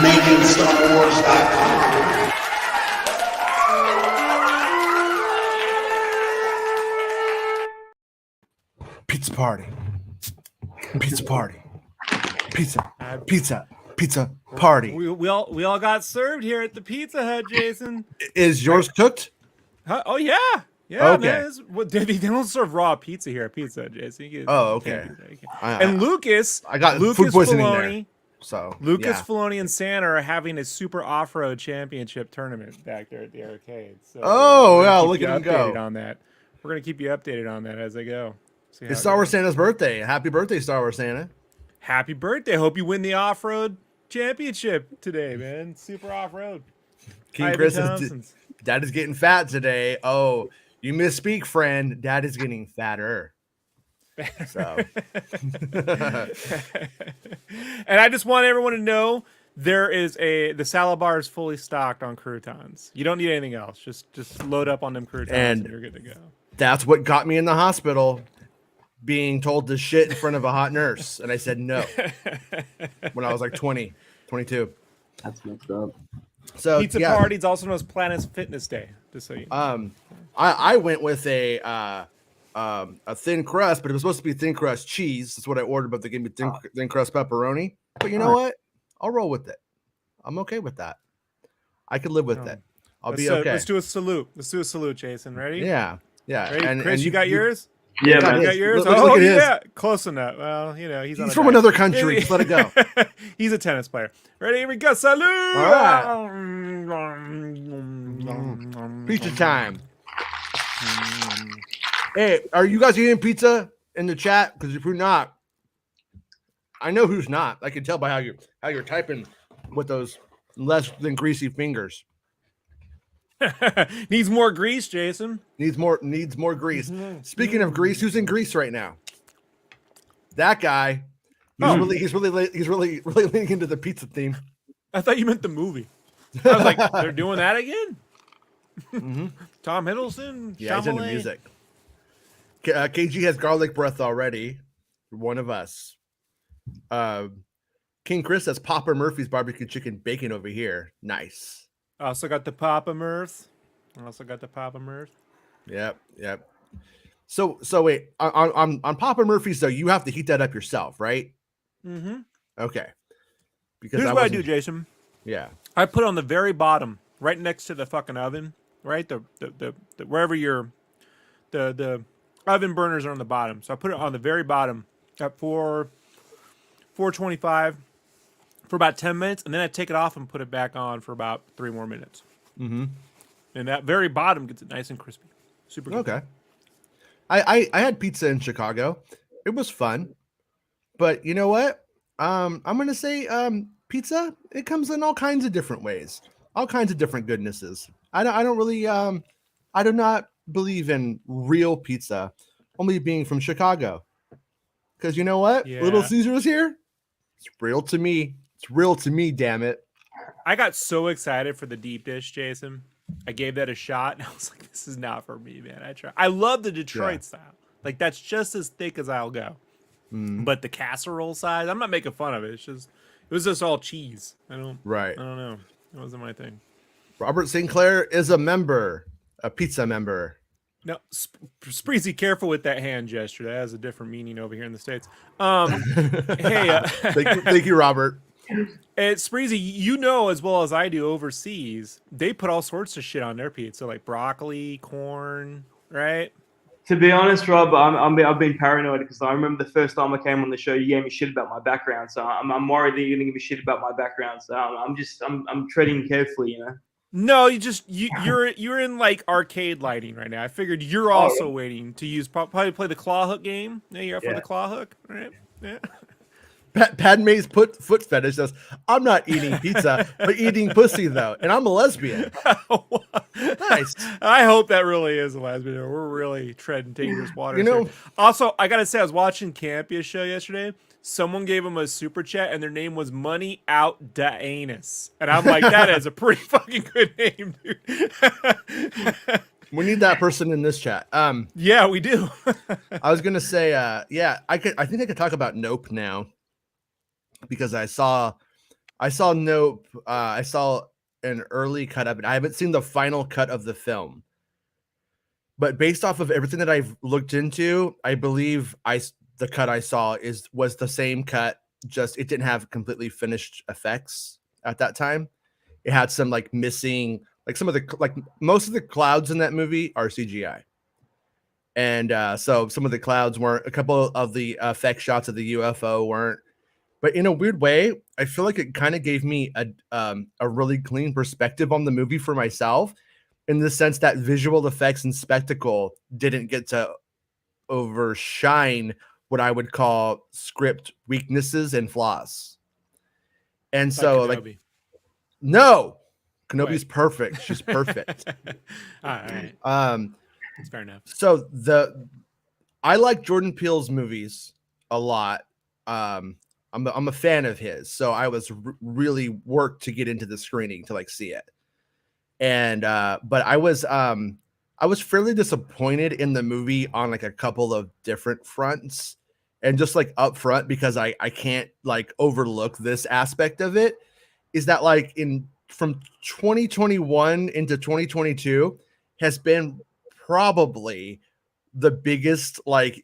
MakingStarWars.net. Pizza party. Pizza party. Pizza party. We all got served here at the Pizza Hut, Jason. Is yours cooked? Huh? Oh yeah, yeah, Okay. man. They don't serve raw pizza here at Pizza Hut, Jason. Okay. And Lucas, I got Lucas food poisoning Filoni, there. So Lucas yeah. Filoni and Santa are having a super off-road championship tournament back there at the arcade. So Oh yeah, look keep at you him go. updated on that. We're gonna keep you updated on that as I go. See how It's it Star Wars goes. Santa's birthday. Happy birthday, Star Wars Santa. Happy birthday! Hope you win the off-road championship today, man. Super off-road. King Ivan Chris Thompson's. Dad is getting fat today. Oh, you misspeak, friend. Dad is getting fatter. So And I just want everyone to know the salad bar is fully stocked on croutons. You don't need anything else. Just load up on them croutons and you're good to go. that's what got me in the hospital, being told to shit in front of a hot nurse. And I said no when I was like 20, 22. That's messed up. So Pizza yeah, party is also known as Planet Fitness Day. Just so you know. I went with a thin crust, but it was supposed to be thin crust cheese. That's what I ordered, but they gave me thin crust pepperoni. But you know what? I'll roll with it. I'm okay with that. I could live with it. I'll be okay. Let's do a salute. Let's do a salute, Jason. Ready? Yeah. Ready? And Chris, you got yours? Yeah, got man. You got yours? Look at his. Yeah. Close enough. Well, you know, he's on He's a from diet. another country. Just let it go. He's a tennis player. Ready? Here we go. Salute! All Pizza time. Hey, are you guys eating pizza in the chat? Because if you're not, I know who's not. I can tell by how you're typing with those less than greasy fingers. Needs more grease, Jason. Needs more grease. Speaking of grease, who's in Greece right now? That guy. He's really leaning into the pizza theme. I thought you meant the movie. I was like, they're doing that again? Tom Hiddleston? Yeah, he's into Chalamet? music. KG has garlic breath already. One of us. King Chris has Papa Murphy's barbecue chicken bacon over here. Nice. Also got the Papa Mirth. Yep. So wait, on Papa Murphy's though, you have to heat that up yourself, right? Mm-hmm. Okay. Because Here's what I do, Jason. Yeah. I put it on the very bottom, right next to the fucking oven, right? The wherever the oven burners are on the bottom. So I put it on the very bottom at 425 for about 10 minutes, and then I take it off and put it back on for about 3 more minutes. Mm-hmm. And that very bottom gets it nice and crispy. Super good. Okay. I had pizza in Chicago. It was fun. But you know what? I'm gonna say pizza, it comes in all kinds of different ways, all kinds of different goodnesses. I don't really I do not believe in real pizza only being from Chicago. Because you know what? Yeah. Little Caesars here. It's real to me. It's real to me, damn it. I got so excited for the deep dish, Jason. I gave that a shot, and I was like, "This is not for me, man." I love the Detroit style. Like that's just as thick as I'll go. But the casserole size, I'm not making fun of it. It was just all cheese. I don't know. It wasn't my thing. Robert Sinclair is a pizza member. No, Spreezy, careful with that hand gesture. That has a different meaning over here in the States. Hey, thank you, Robert. Spreezy, you know as well as I do overseas, they put all sorts of shit on their pizza, like broccoli, corn, right? To be honest, Rob, I've been paranoid because I remember the first time I came on the show, you gave me shit about my background. So I'm worried that you're gonna give me shit about my background. So I'm treading carefully, you know. No, you're in like arcade lighting right now. I figured you're also waiting to use probably play the claw hook game. Yeah, you're up for the claw hook, right? Yeah. Padme's foot fetish says, "I'm not eating pizza, but eating pussy though, and I'm a lesbian." Nice. I hope that really is a lesbian. We're really treading dangerous waters. You know. Here. Also, I gotta say, I was watching Campia's show yesterday. Someone gave him a super chat, and their name was Money Out Da Anus, and I'm like, that is a pretty fucking good name, dude. We need that person in this chat. Yeah, we do. I was gonna say, I think I could talk about Nope now because I saw I saw Nope. I saw an early cut of it. I haven't seen the final cut of the film, but based off of everything that I've looked into, I believe the cut I saw was the same cut. Just it didn't have completely finished effects at that time. It had some like missing, like some of the like most of the clouds in that movie are CGI. And so some of the clouds weren't, a couple of the effect shots of the UFO weren't, but in a weird way, I feel like it kind of gave me a really clean perspective on the movie for myself, in the sense that visual effects and spectacle didn't get to overshine what I would call script weaknesses and flaws. And so, like, no, Kenobi's perfect. She's perfect. All right. That's fair enough. So I like Jordan Peele's movies a lot. I'm a fan of his, so I was really worked to get into the screening to like see it. And but I was fairly disappointed in the movie on like a couple of different fronts, and just like up front, because I can't like overlook this aspect of it, is that like from 2021 into 2022 has been probably the biggest like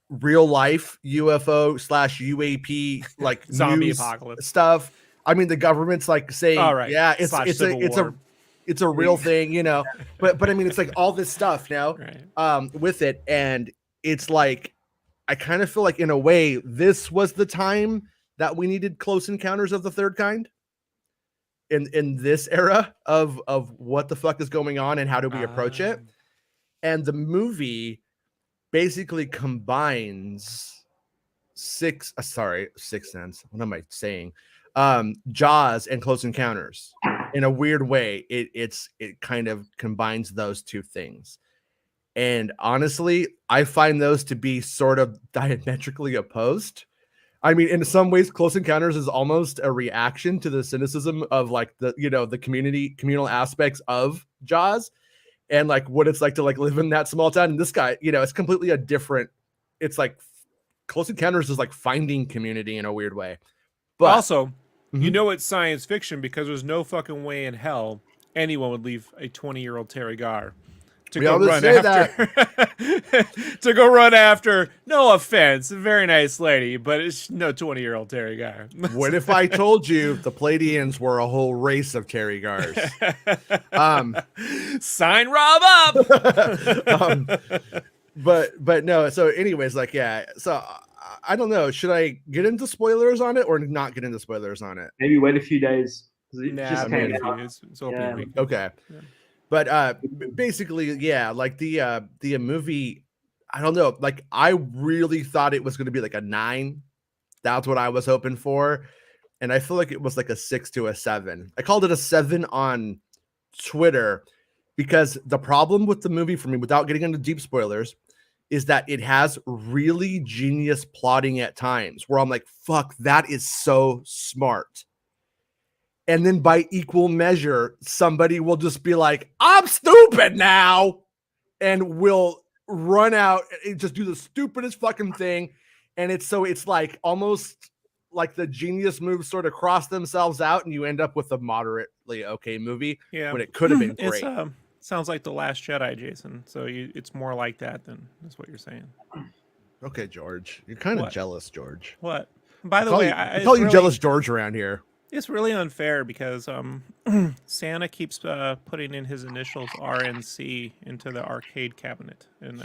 real life UFO / UAP like zombie news apocalypse stuff. I mean, the government's like saying, yeah, it's a real thing, you know. But I mean, it's like all this stuff now, right, with it, and it's like I kind of feel like in a way this was the time that we needed Close Encounters of the Third Kind. In this era of what the fuck is going on and how do we approach it. And the movie basically combines Sixth Sense. What am I saying? Jaws and Close Encounters. In a weird way, it kind of combines those two things. And honestly, I find those to be sort of diametrically opposed. I mean, in some ways, Close Encounters is almost a reaction to the cynicism of like the communal aspects of Jaws, and like what it's like to like live in that small town. And this guy, it's completely a different. It's like Close Encounters is like finding community in a weird way. But also, it's science fiction because there's no fucking way in hell anyone would leave a 20-year-old Terry Garr to go run after to go run after. No offense, a very nice lady, but it's no 20-year-old Terry Garr. What if I told you the Pleiadians were a whole race of Terry Garrs? Sign Rob up. But no. So, anyways, like, yeah. So I don't know. Should I get into spoilers on it or not get into spoilers on it? Maybe wait a few days. Just came out. Okay. Yeah. But basically, yeah, like the movie, I don't know, like I really thought it was going to be like a 9. That's what I was hoping for. And I feel like it was like a 6 to a 7. I called it a 7 on Twitter because the problem with the movie for me, without getting into deep spoilers, is that it has really genius plotting at times where I'm like, fuck, that is so smart. And then by equal measure, somebody will just be like, I'm stupid now. And will run out and just do the stupidest fucking thing. And it's like almost like the genius moves sort of cross themselves out and you end up with a moderately okay movie. Yeah. When it could have been great. Sounds like The Last Jedi, Jason. So it's more like that than that's what you're saying. Okay, George. You're kind of jealous, George. What? By the way, I call you Jealous George around here. It's really unfair because Santa keeps putting in his initials RNC into the arcade cabinet, and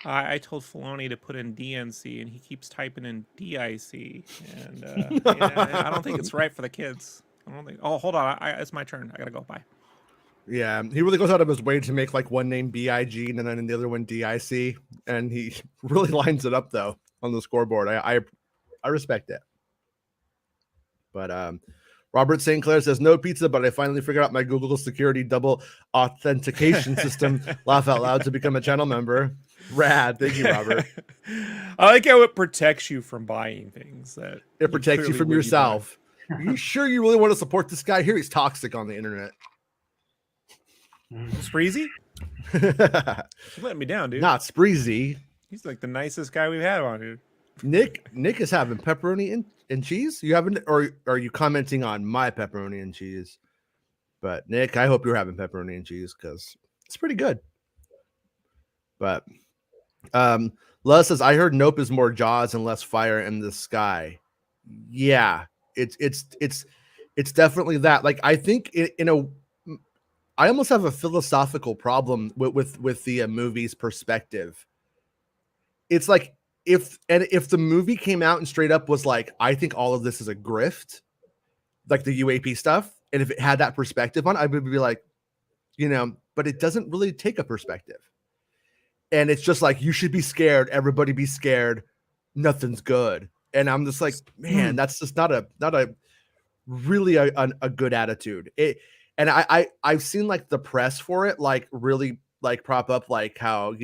I told Filoni to put in DNC, and he keeps typing in DIC, and I don't think it's right for the kids. I don't think. Oh, hold on, it's my turn. I gotta go. Bye. Yeah, he really goes out of his way to make like one name BIG and then the other one DIC, and he really lines it up though on the scoreboard. I respect it. But Robert St. Clair says, no pizza, but I finally figured out my Google security double authentication system. Laugh out loud to become a channel member. Rad. Thank you, Robert. I like how it protects you from buying things. That it protects you from yourself. Are you sure you really want to support this guy here? He's toxic on the internet. Spreezy? You're letting me down, dude. Not Spreezy. He's like the nicest guy we've had on here. Nick is having pepperoni and and cheese? You haven't, or are you commenting on my pepperoni and cheese? But Nick, I hope you're having pepperoni and cheese because it's pretty good. But Les says, I heard Nope is more Jaws and less fire in the sky. Yeah, it's definitely that. Like, I think I almost have a philosophical problem with the movie's perspective. It's like if the movie came out and straight up was like, I think all of this is a grift, like the UAP stuff, and if it had that perspective on, I would be like, but it doesn't really take a perspective. And it's just like, you should be scared. Everybody be scared. Nothing's good. And I'm just like, man, that's just not a really a good attitude. And I've seen like the press for it, like really like prop up like how,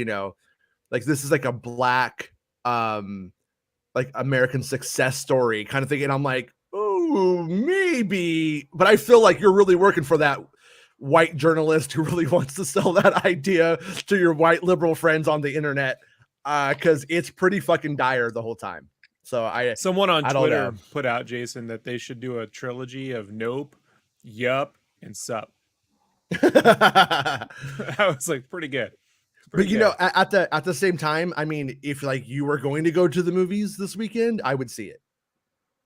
like this is like a black, like American success story kind of thing. And I'm like, oh, maybe, but I feel like you're really working for that white journalist who really wants to sell that idea to your white liberal friends on the internet, because it's pretty fucking dire the whole time. So someone on Twitter put out, Jason, that they should do a trilogy of Nope, Yup, and Sup. I was like, pretty good. But at the same time, I mean, if like you were going to go to the movies this weekend, I would see it.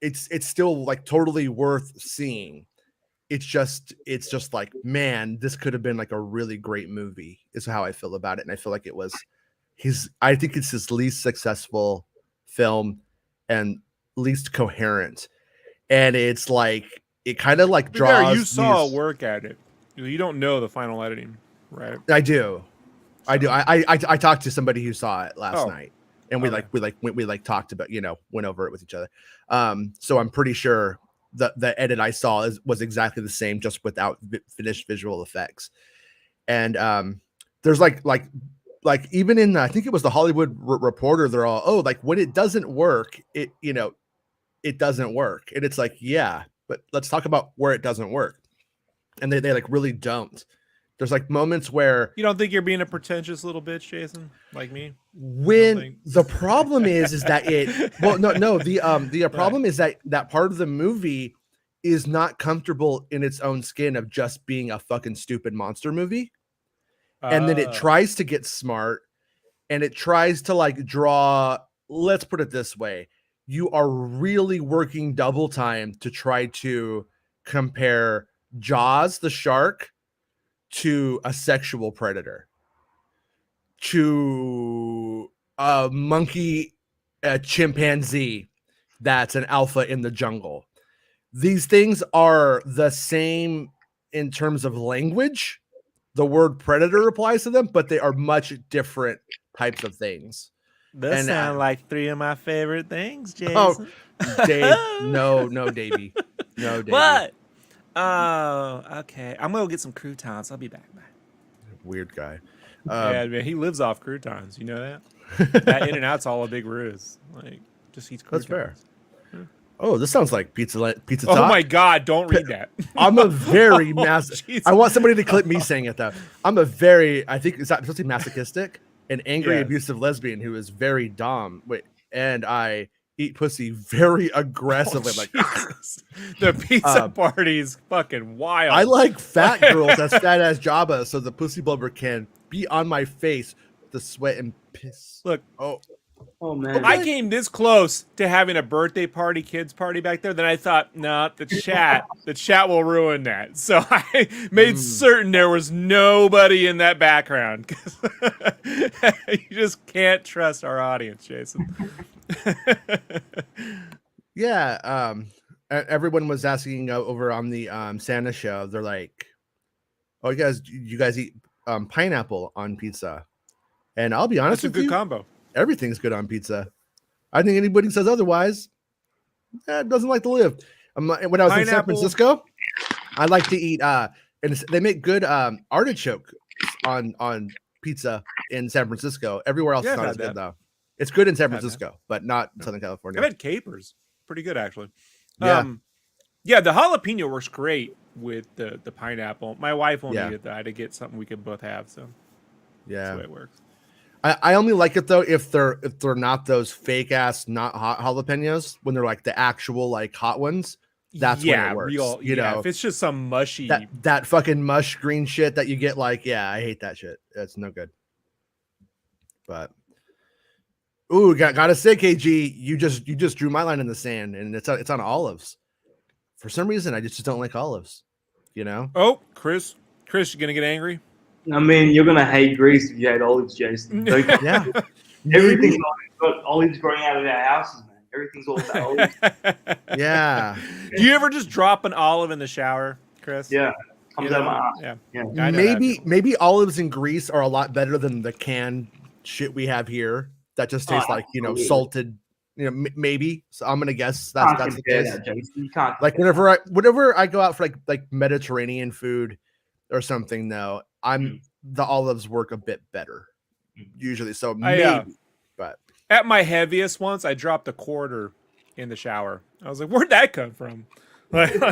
It's still like totally worth seeing. It's just like, man, this could have been like a really great movie is how I feel about it. And I feel like it was I think it's his least successful film and least coherent. And it's like, it kind of like draws. You saw work at it. You don't know the final editing, right? I do. I talked to somebody who saw it last night, and we talked about, went over it with each other. So I'm pretty sure the edit I saw was exactly the same, just without finished visual effects. And there's like even in I think it was the Hollywood Reporter, they're all, like when it doesn't work, it doesn't work. And it's like, yeah, but let's talk about where it doesn't work. And they like really don't. There's like moments where you don't think you're being a pretentious little bitch, Jason, like me. When the problem is that the problem is that part of the movie is not comfortable in its own skin of just being a fucking stupid monster movie. And then it tries to get smart, and it tries to like draw, let's put it this way. You are really working double time to try to compare Jaws the shark to a sexual predator, to a monkey, a chimpanzee that's an alpha in the jungle. These things are the same in terms of language. The word predator applies to them, but they are much different types of things. Those sound like three of my favorite things, Jason. Oh, Dave, no, Davey. No, Davey. What? Oh, okay. I'm gonna go get some croutons. I'll be back. Weird guy. Yeah, man, he lives off croutons. You know that? That In-N-Out's all a big ruse. Like, just eats croutons. That's fair. Oh, this sounds like pizza talk. Oh my God! Don't read that. I'm a very I want somebody to clip me saying it though. I'm a very, I think it's supposed to be masochistic, an angry, abusive lesbian who is very dom. And I eat pussy very aggressively. The pizza party's fucking wild. I like fat girls as fat as Jabba, so the pussy blubber can be on my face with the sweat and piss. Look, oh man, I came this close to having a birthday party, kids party back there. Then I thought, no, the chat will ruin that. So I made certain there was nobody in that background, because you just can't trust our audience, Jason. Yeah, everyone was asking over on the Santa show. They're like, "Oh, you guys eat pineapple on pizza?" And I'll be honest with you, it's a good combo. Everything's good on pizza. I think anybody who says otherwise doesn't like to live. When I was in San Francisco, I like to eat. And they make good artichoke on pizza in San Francisco. Everywhere else is not as good though. It's good in San Francisco, but not in Southern California. I've had capers. Pretty good, actually. Yeah. Yeah, the jalapeno works great with the pineapple. My wife won't eat it, though. I had to get something we could both have, so yeah, that's the way it works. I only like it though if they're not those fake ass not hot jalapenos, when they're like the actual like hot ones. That's when it works. Real. You know, if it's just some mushy. that fucking mush green shit that you get, like, yeah, I hate that shit. That's no good. But ooh, gotta say, KG, you just drew my line in the sand, and it's on olives. For some reason, I just don't like olives. You know? Oh, Chris, you gonna get angry? I mean, you're gonna hate Greece if you hate olives, Jason. Yeah. Everything's got olives growing out of our houses, man. Everything's all about olives. Yeah. Do you ever just drop an olive in the shower, Chris? Yeah. Comes out of my ass. Yeah. Maybe olives in Greece are a lot better than the canned shit we have here. That just tastes like, you know, salted. You know, maybe. So I'm gonna guess that's the case. You can't. Like whenever I go out for like Mediterranean food or something, though, the olives work a bit better usually. So maybe, but at my heaviest once, I dropped a quarter in the shower. I was like, "Where'd that come from?" It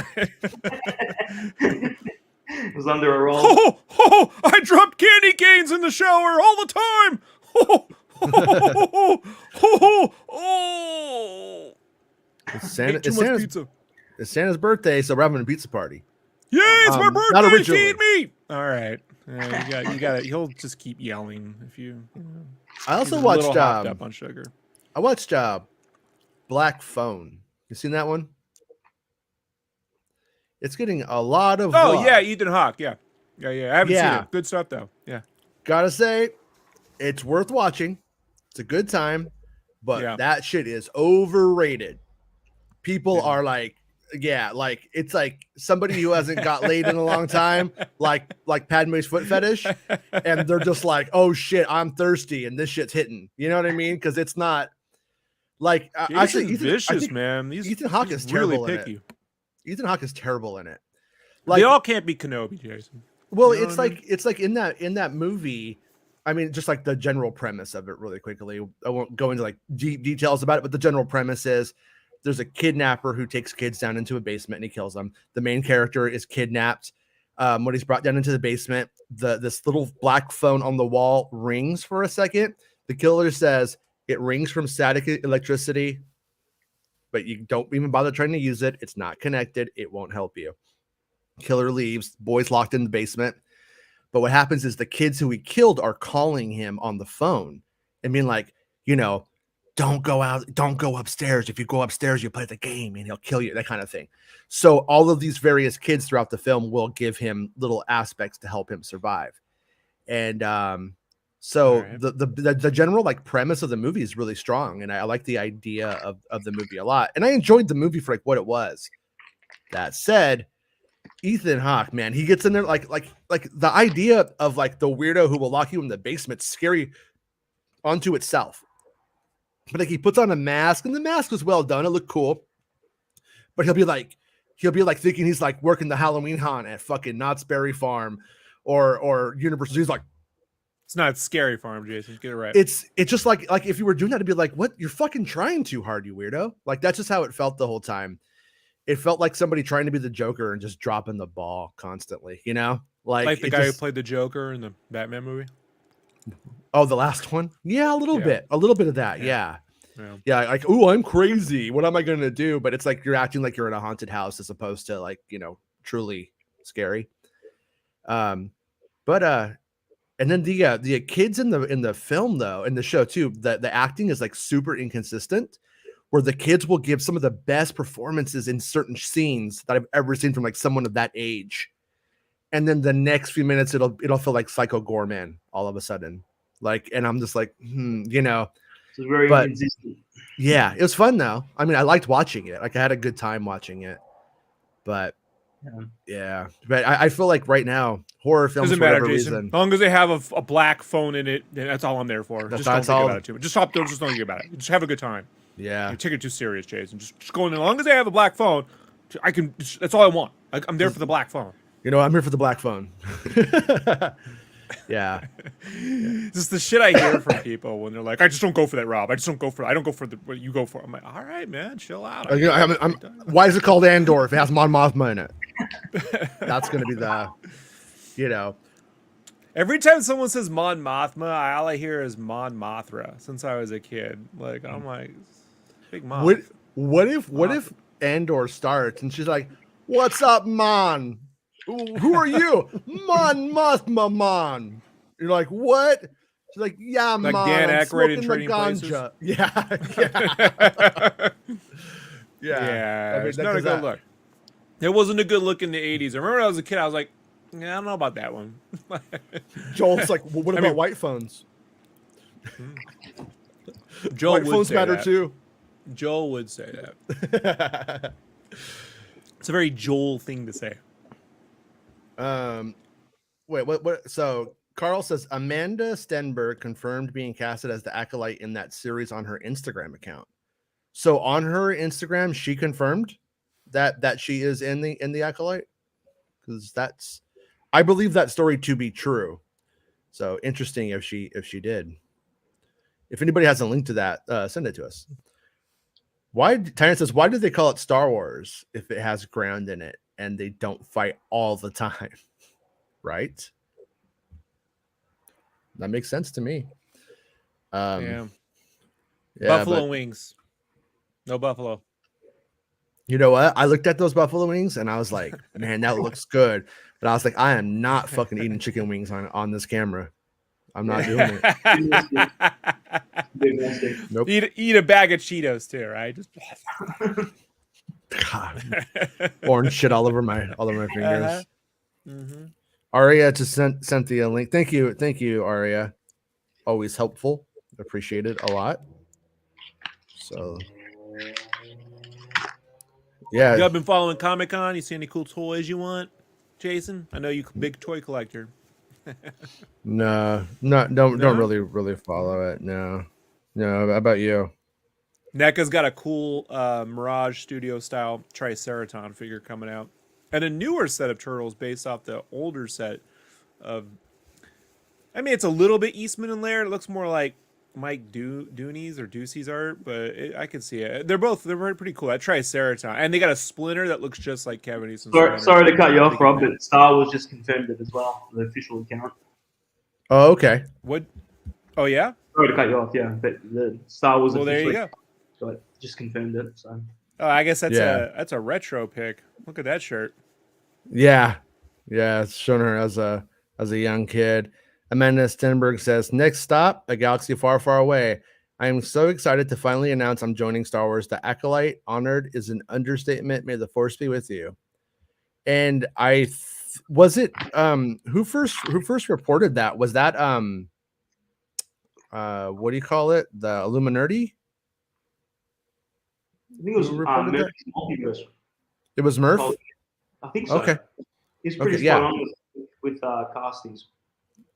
was under a roll. I dropped candy canes in the shower all the time. It's Santa's birthday, so we're having a pizza party. Yeah, it's my birthday. Not originally. Feed me. All right, you got it. He'll just keep yelling if you. I also watched up on sugar. I watched Black Phone. You seen that one? It's getting a lot of love. Yeah, Ethan Hawke. Yeah. I haven't seen it. Good stuff though. Yeah. Gotta say, it's worth watching. It's a good time, but that shit is overrated. People are like, like it's like somebody who hasn't got laid in a long time, like Padme's foot fetish, and they're just like, oh shit, I'm thirsty, and this shit's hitting. You know what I mean? Because it's not like actually vicious, man. Ethan Hawke is terrible really picky. Ethan Hawke is terrible in it. Like, they all can't be Kenobi, Jason. Well, you know it's like in that movie. I mean, just like the general premise of it, really quickly. I won't go into like deep details about it, but the general premise is there's a kidnapper who takes kids down into a basement and he kills them. The main character is kidnapped. When he's brought down into the basement, this little black phone on the wall rings for a second. The killer says it rings from static electricity, but you don't even bother trying to use it. It's not connected. It won't help you. Killer leaves. Boy's locked in the basement. But what happens is the kids who he killed are calling him on the phone and being like, you know, don't go out, don't go upstairs. If you go upstairs, you play the game and he'll kill you, that kind of thing. So all of these various kids throughout the film will give him little aspects to help him survive. And the general like premise of the movie is really strong. And I like the idea of the movie a lot. And I enjoyed the movie for like what it was. That said, Ethan Hawke, man, he gets in there like the idea of like the weirdo who will lock you in the basement, scary onto itself. But like he puts on a mask, and the mask was well done. It looked cool. But he'll be like thinking he's like working the Halloween haunt at fucking Knott's Berry Farm or Universal. He's like, it's not scary farm, Jason. Get it right. It's just like if you were doing that, to be like, what? You're fucking trying too hard, you weirdo. Like that's just how it felt the whole time. It felt like somebody trying to be the Joker and just dropping the ball constantly, you know? Like the guy who played the Joker in the Batman movie? Oh, the last one? Yeah, a little bit of that. Yeah. Like, oh, I'm crazy. What am I going to do? But it's like you're acting like you're in a haunted house as opposed to like, you know, truly scary. And then the kids in the film though, in the show too, the acting is like super inconsistent. Where the kids will give some of the best performances in certain scenes that I've ever seen from like someone of that age. And then the next few minutes, it'll feel like Psycho Gorman all of a sudden. Like, and I'm just like, you know. It's very inconsistent. Yeah, it was fun though. I mean, I liked watching it. Like I had a good time watching it. But yeah. But I feel like right now, horror films doesn't for matter, whatever Jason. reason. As long as they have a black phone in it, that's all I'm there for. Just don't think about it too much. Just don't think about it. Just have a good time. Yeah, you take it too serious, Jason. Just go in. As long as they have a black phone, I can. That's all I want. I'm there for the black phone. You know, I'm here for the black phone. Yeah. This is the shit I hear from people when they're like, "I just don't go for that, Rob. I don't go for what you go for." I'm like, "All right, man, chill out." Why is it called Andor if it has Mon Mothma in it? That's gonna be the, you know. Every time someone says Mon Mothma, all I hear is Mon Mothra since I was a kid. Like, I'm like, big What moth. what if Andor starts and she's like, "What's up, man? Who are you, Mon Mothma, man?" You're like, "What?" She's like, "Yeah, Like man. Dan I'm Aykroyd in smoking the Trading Places. ganja." Yeah, yeah. Yeah, I mean, it's not a because good look. It wasn't a good look in the 80s. I remember when I was a kid, I was like, yeah, I don't know about that one. Joel's like, "Well, what about white phones? Joel White would phones say matter that. too." Joel would say that. It's a very Joel thing to say. Wait, what? So Carl says Amanda Stenberg confirmed being casted as the Acolyte in that series on her Instagram account. So on her Instagram, she confirmed that she is in the Acolyte, because I believe that story to be true. So interesting if she did. If anybody has a link to that, send it to us. Tyrant says, why do they call it Star Wars if it has ground in it and they don't fight all the time? Right? That makes sense to me. Yeah. Yeah, Buffalo wings. No buffalo. You know what? I looked at those buffalo wings and I was like, man, that looks good. But I was like, I am not fucking eating chicken wings on this camera. I'm not doing it. Nope. Eat a bag of Cheetos too, right? Just God. Orange shit all over my fingers. Uh-huh. Mm-hmm. Aria just sent the link. Thank you, Aria. Always helpful. Appreciate it a lot. So yeah. You have been following Comic-Con? You see any cool toys you want, Jason? I know you're a big toy collector. No, don't really follow it. No. How about you? NECA's got a cool Mirage Studio style Triceraton figure coming out, and a newer set of turtles based off the older set of. I mean, it's a little bit Eastman and Laird. It looks more like Mike Dooney's or Ducey's art, but I can see it. They're pretty cool. That Triceraton, and they got a Splinter that looks just like Kevin Easton's. Sorry to cut you off, Rob, but Star Wars just confirmed it as well, the official account. Oh, okay. What? Oh yeah. Sorry to cut you off, yeah, but the Star Wars. Well, there you go. Just confirmed it. So. Oh, I guess that's a retro pick. Look at that shirt. Yeah, it's showing her as a young kid. Amanda Stenberg says, next stop, a galaxy far, far away. I am so excited to finally announce I'm joining Star Wars. The Acolyte, honored is an understatement. May the force be with you. And was it who first reported that? Was that what do you call it? The Illuminati? I think it was Multiverse. It was Murph? I think so. Okay. He's pretty spot on with castings.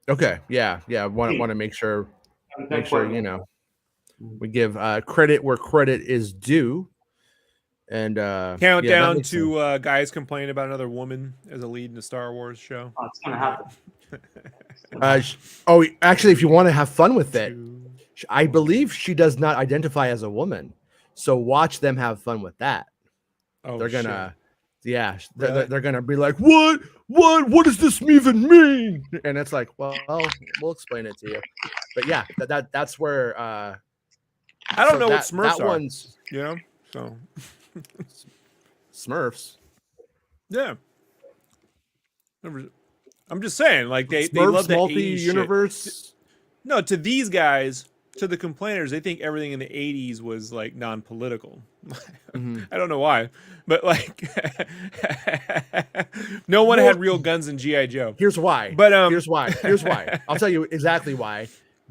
Okay. Yeah. Want to make sure you know we give credit where credit is due. And countdown to guys complaining about another woman as a lead in a Star Wars show. Oh, it's gonna happen. Actually, if you want to have fun with it, I believe she does not identify as a woman. So watch them have fun with that. Oh, they're gonna, really? they're gonna be like, what does this even mean? And it's like, well, we'll explain it to you. But yeah, that's where. I don't know what Smurfs are. One's, you know, so Smurfs. Yeah. I'm just saying, like they Smurfs, love the multi-universe. No, to these guys, to the complainers, they think everything in the 80s was like non-political. Mm-hmm. I don't know why, but like no one had real guns in G.I. Joe. Here's why. But here's why. I'll tell you exactly why.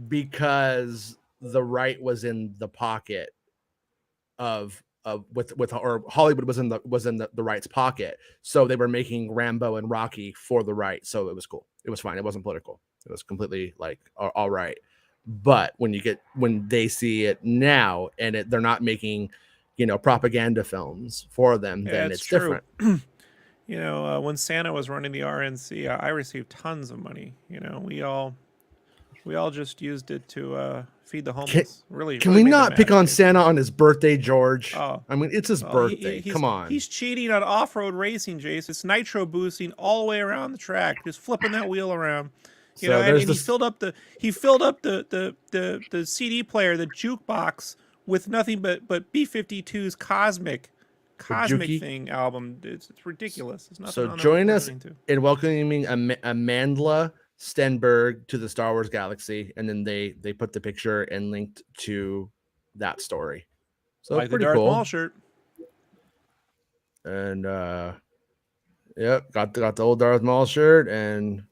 Because the right was in the pocket of or Hollywood was in the right's pocket. So they were making Rambo and Rocky for the right. So it was cool. It was fine. It wasn't political. It was completely like all right. But when they see it now and they're not making, propaganda films for them, then it's different. When Santa was running the RNC, I received tons of money. We all just used it to feed the homeless. Can we not pick on Santa on his birthday, George? I mean, it's his birthday. Come on. He's cheating on off-road racing, Jace. It's nitro boosting all the way around the track, just flipping that wheel around. You know, So and there's he this. filled up the CD player, the jukebox, with nothing but B-52's cosmic Juki. thing album. It's ridiculous. There's So nothing on there join worth us listening to. in welcoming Amandla Stenberg to the Star Wars galaxy, and then they put the picture and linked to that story. So Like the pretty Darth cool. Maul shirt. And yep, got the old Darth Maul shirt and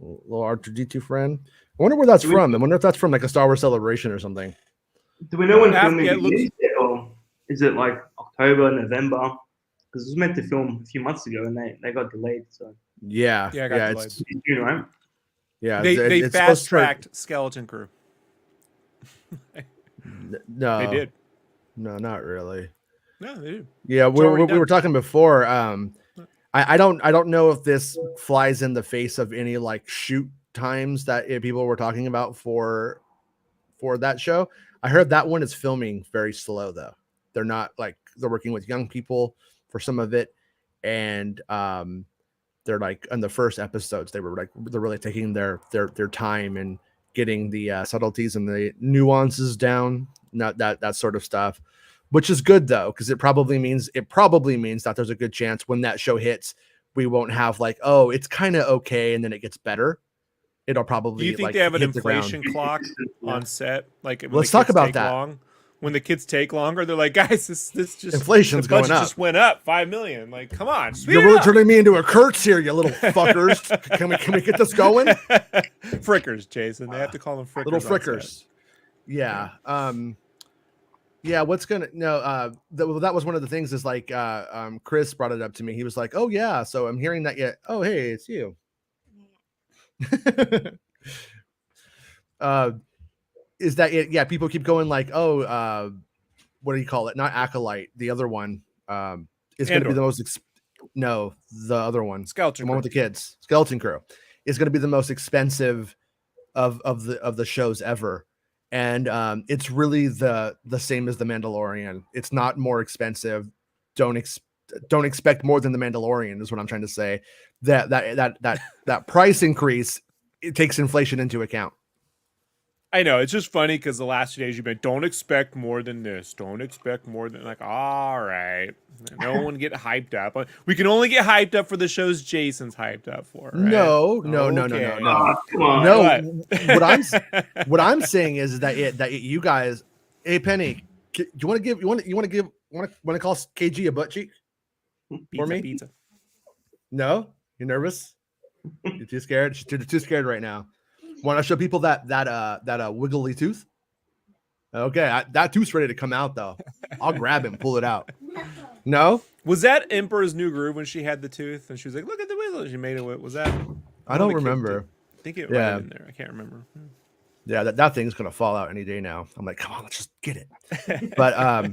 little R2D2 friend. I wonder where that's from. I wonder if that's from like a Star Wars celebration or something. Do we know when Yeah, filming it looks- begins yet, or is it like October, November? Because it was meant to film a few months ago and they got delayed. So Yeah, Yeah, it got delayed. it's June, right? yeah. They it's fast supposed to tracked Skeleton Crew. no, They did. No, not really. No, they did. Yeah, It's we already were done. talking before. I don't know if this flies in the face of any like shoot times that people were talking about for that show. I heard that one is filming very slow though. They're not like they're working with young people for some of it, and they're like in the first episodes they're really taking their time and getting the subtleties and the nuances down, not that sort of stuff, which is good though, because it probably means that there's a good chance when that show hits we won't have like, oh, it's kind of okay and then it gets better. It'll probably. Do you think like they have an hit the ground. inflation clock on set? Like when Let's the talk kids about take that. long? When the kids take longer, they're like, guys, this just Inflation's the budget going up. just went up $5 million. Like, come on, You're really turning me into a Kurtz here, you little fuckers. Can we get this going? Frickers, Jason. They have to call them frickers. Little frickers. Yeah. Yeah. What's gonna that was one of the things is like Chris brought it up to me. He was like, oh yeah, so I'm hearing that yet. Oh hey, it's you. Is that it? Yeah, people keep going like, oh, what do you call it? Not Acolyte, the other one. Is going to be the most. No, the other one, Skeleton the one with the kids, Skeleton Crew, is going to be the most expensive of the shows ever, and it's really the same as the Mandalorian. It's not more expensive. Don't expect more than the Mandalorian is what I'm trying to say. That price increase, it takes inflation into account. I know, it's just funny because the last 2 days you've been, don't expect more than this. Don't expect more than, like, all right. No one get hyped up. We can only get hyped up for the shows Jason's hyped up for. Right? No. Come on. No, what I'm saying is that you guys, hey Penny, do you want to call KG a butt cheek for me? Pizza. No, you're nervous. You're too scared. You're too scared right now. Want to show people that wiggly tooth? Okay, that tooth's ready to come out though. I'll grab it and pull it out. No, was that Emperor's New Groove when she had the tooth and she was like, "Look at the wiggle"? She made it. Was that? I don't remember. I think it was in there. I can't remember. Yeah, that thing's gonna fall out any day now. I'm like, come on, let's just get it. But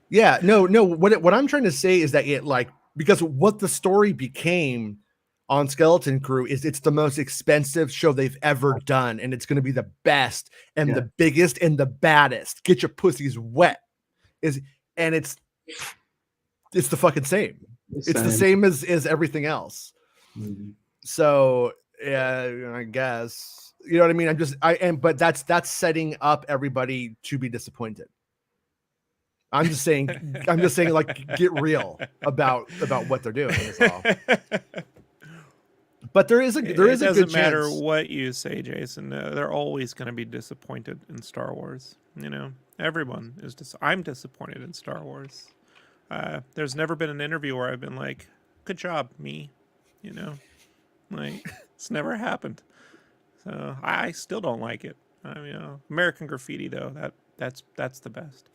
yeah, no. What I'm trying to say is that it like because what the story became on Skeleton Crew is it's the most expensive show they've ever done, and it's going to be the best and the biggest and the baddest. Get your pussies wet. It's the fucking same. It's the same as everything else. Mm-hmm. So yeah, I guess you know what I mean. But that's setting up everybody to be disappointed. I'm just saying, like, get real about what they're doing. Is all. But there is a good chance. It doesn't matter what you say, Jason. They're always going to be disappointed in Star Wars. You know, everyone is. I'm disappointed in Star Wars. There's never been an interview where I've been like, "Good job, me." You know, like it's never happened. So I still don't like it. You know, American Graffiti though. That's the best.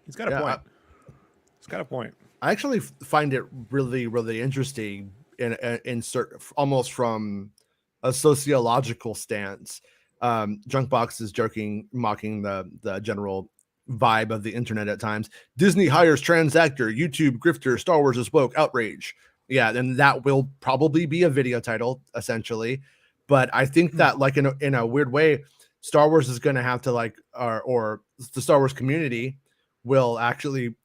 He's got a point. He's got a point. I actually find it really, really interesting. Almost from a sociological stance. Junkbox is mocking the general vibe of the internet at times. Disney hires trans actor, YouTube grifter, Star Wars is woke, outrage. Yeah, and that will probably be a video title essentially. But I think that like in a weird way, Star Wars is going to have to like, or the Star Wars community will actually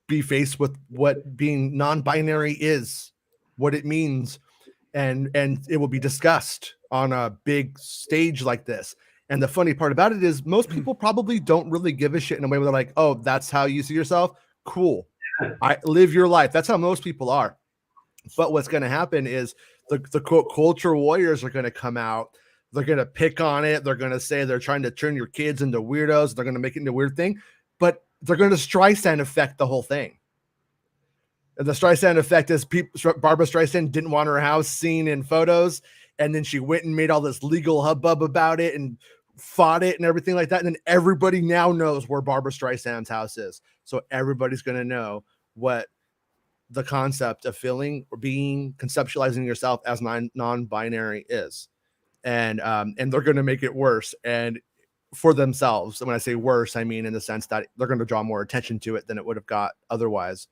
be faced with what being non-binary is, what it means, and it will be discussed on a big stage like this. And the funny part about it is most people probably don't really give a shit in a way where they're like, oh, that's how you see yourself. Cool. I live your life. That's how most people are. But what's going to happen is the quote culture warriors are going to come out. They're going to pick on it. They're going to say they're trying to turn your kids into weirdos. They're going to make it into a weird thing, but they're going to Streisand affect the whole thing. The Streisand effect is Barbara Streisand didn't want her house seen in photos. And then she went and made all this legal hubbub about it and fought it and everything like that. And then everybody now knows where Barbara Streisand's house is. So everybody's going to know what the concept of feeling or being, conceptualizing yourself as non-binary is. And they're going to make it worse and for themselves. And when I say worse, I mean in the sense that they're going to draw more attention to it than it would have got otherwise.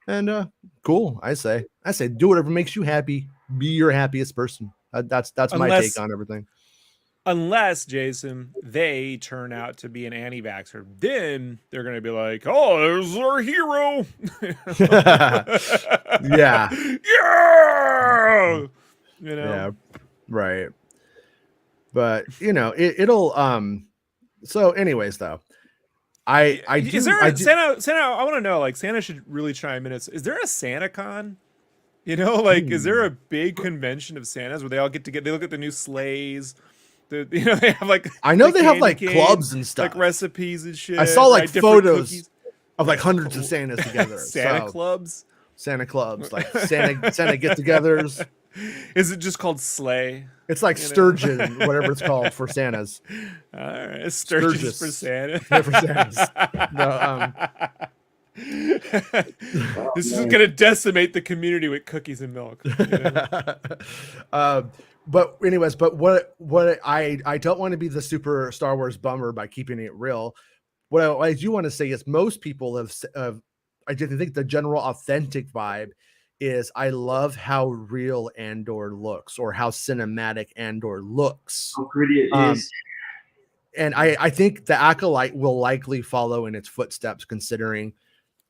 And cool. I say do whatever makes you happy. Be your happiest person. That's my take on everything. Unless, Jason, they turn out to be an anti-vaxxer, then they're going to be like, oh, there's our hero. Yeah. Yeah. You know? Yeah. Right. But, you know, it'll, so anyways, though, I do. Is there I a Santa? I want to know, like, Santa should really chime in. Is there a SantaCon? You know, like, is there a big convention of Santas where they all get together? They look at the new sleighs. They have like. I know they have like clubs and stuff, like recipes and shit. I saw like photos cookies. of like hundreds of Santas together. Santa clubs, like Santa get-togethers. Is it just called sleigh? It's like sturgeon, whatever it's called for Santas. All right, Sturgis for Santa. Yeah, for Santas. No, this is gonna decimate the community with cookies and milk. You know? But anyways, what I don't want to be the super Star Wars bummer by keeping it real. What I do want to say is most people have I think the general authentic vibe is I love how real Andor looks or how cinematic Andor looks. How gritty it is. And I think the Acolyte will likely follow in its footsteps, considering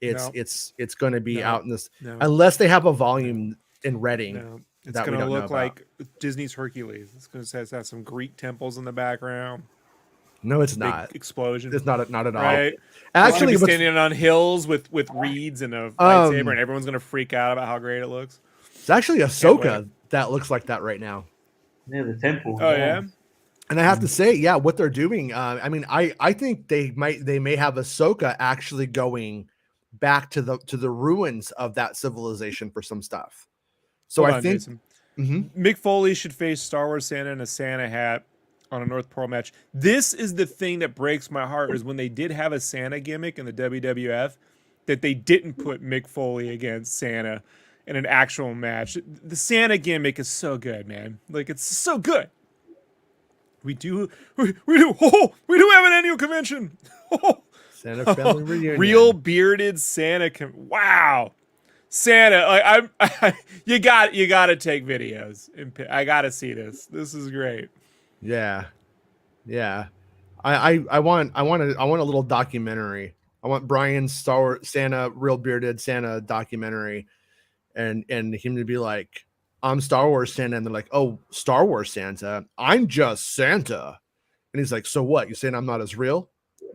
it's going to be out in this unless they have a volume in Reading. No. It's going to look like Disney's Hercules. It's going to have some Greek temples in the background. No, it's not. Explosion. It's not at all. Right? Actually, be standing on hills with reeds and a lightsaber, and everyone's going to freak out about how great it looks. It's actually Ahsoka that looks like that right now. Yeah, the temple. Oh yeah. And I have to say, yeah, what they're doing. I mean, I think they may have Ahsoka actually going back to the ruins of that civilization for some stuff. So I think Mick Foley should face Star Wars Santa in a Santa hat on a North Pole match. This is the thing that breaks my heart is when they did have a Santa gimmick in the WWF that they didn't put Mick Foley against Santa in an actual match. The Santa gimmick is so good, man. Like, it's so good. We do have an annual convention. Santa family reunion. Real bearded Santa. Wow. Santa, like you got to take videos. I got to see this. This is great. Yeah. I want a little documentary. I want Brian's Star Wars Santa, real bearded Santa documentary, and him to be like, I'm Star Wars Santa, and they're like, oh, Star Wars Santa, I'm just Santa, and he's like, so what? You saying I'm not as real?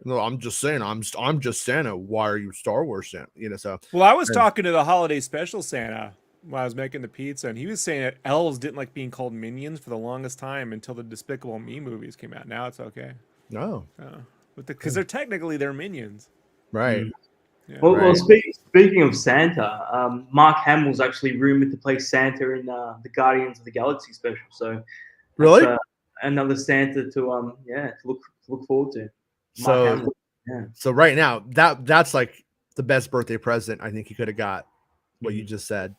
No, I'm just saying I'm just Santa. Why are you Star Wars Santa? You know, so. Well, I was talking to the holiday special Santa when I was making the pizza, and he was saying that elves didn't like being called minions for the longest time until the Despicable Me movies came out. Now it's okay. No, because they're minions, right? Yeah. Well, speaking of Santa, Mark Hamill's actually rumored to play Santa in the Guardians of the Galaxy special. So, really, another Santa to look forward to. So right now that's like the best birthday present I think he could have got. What you just said,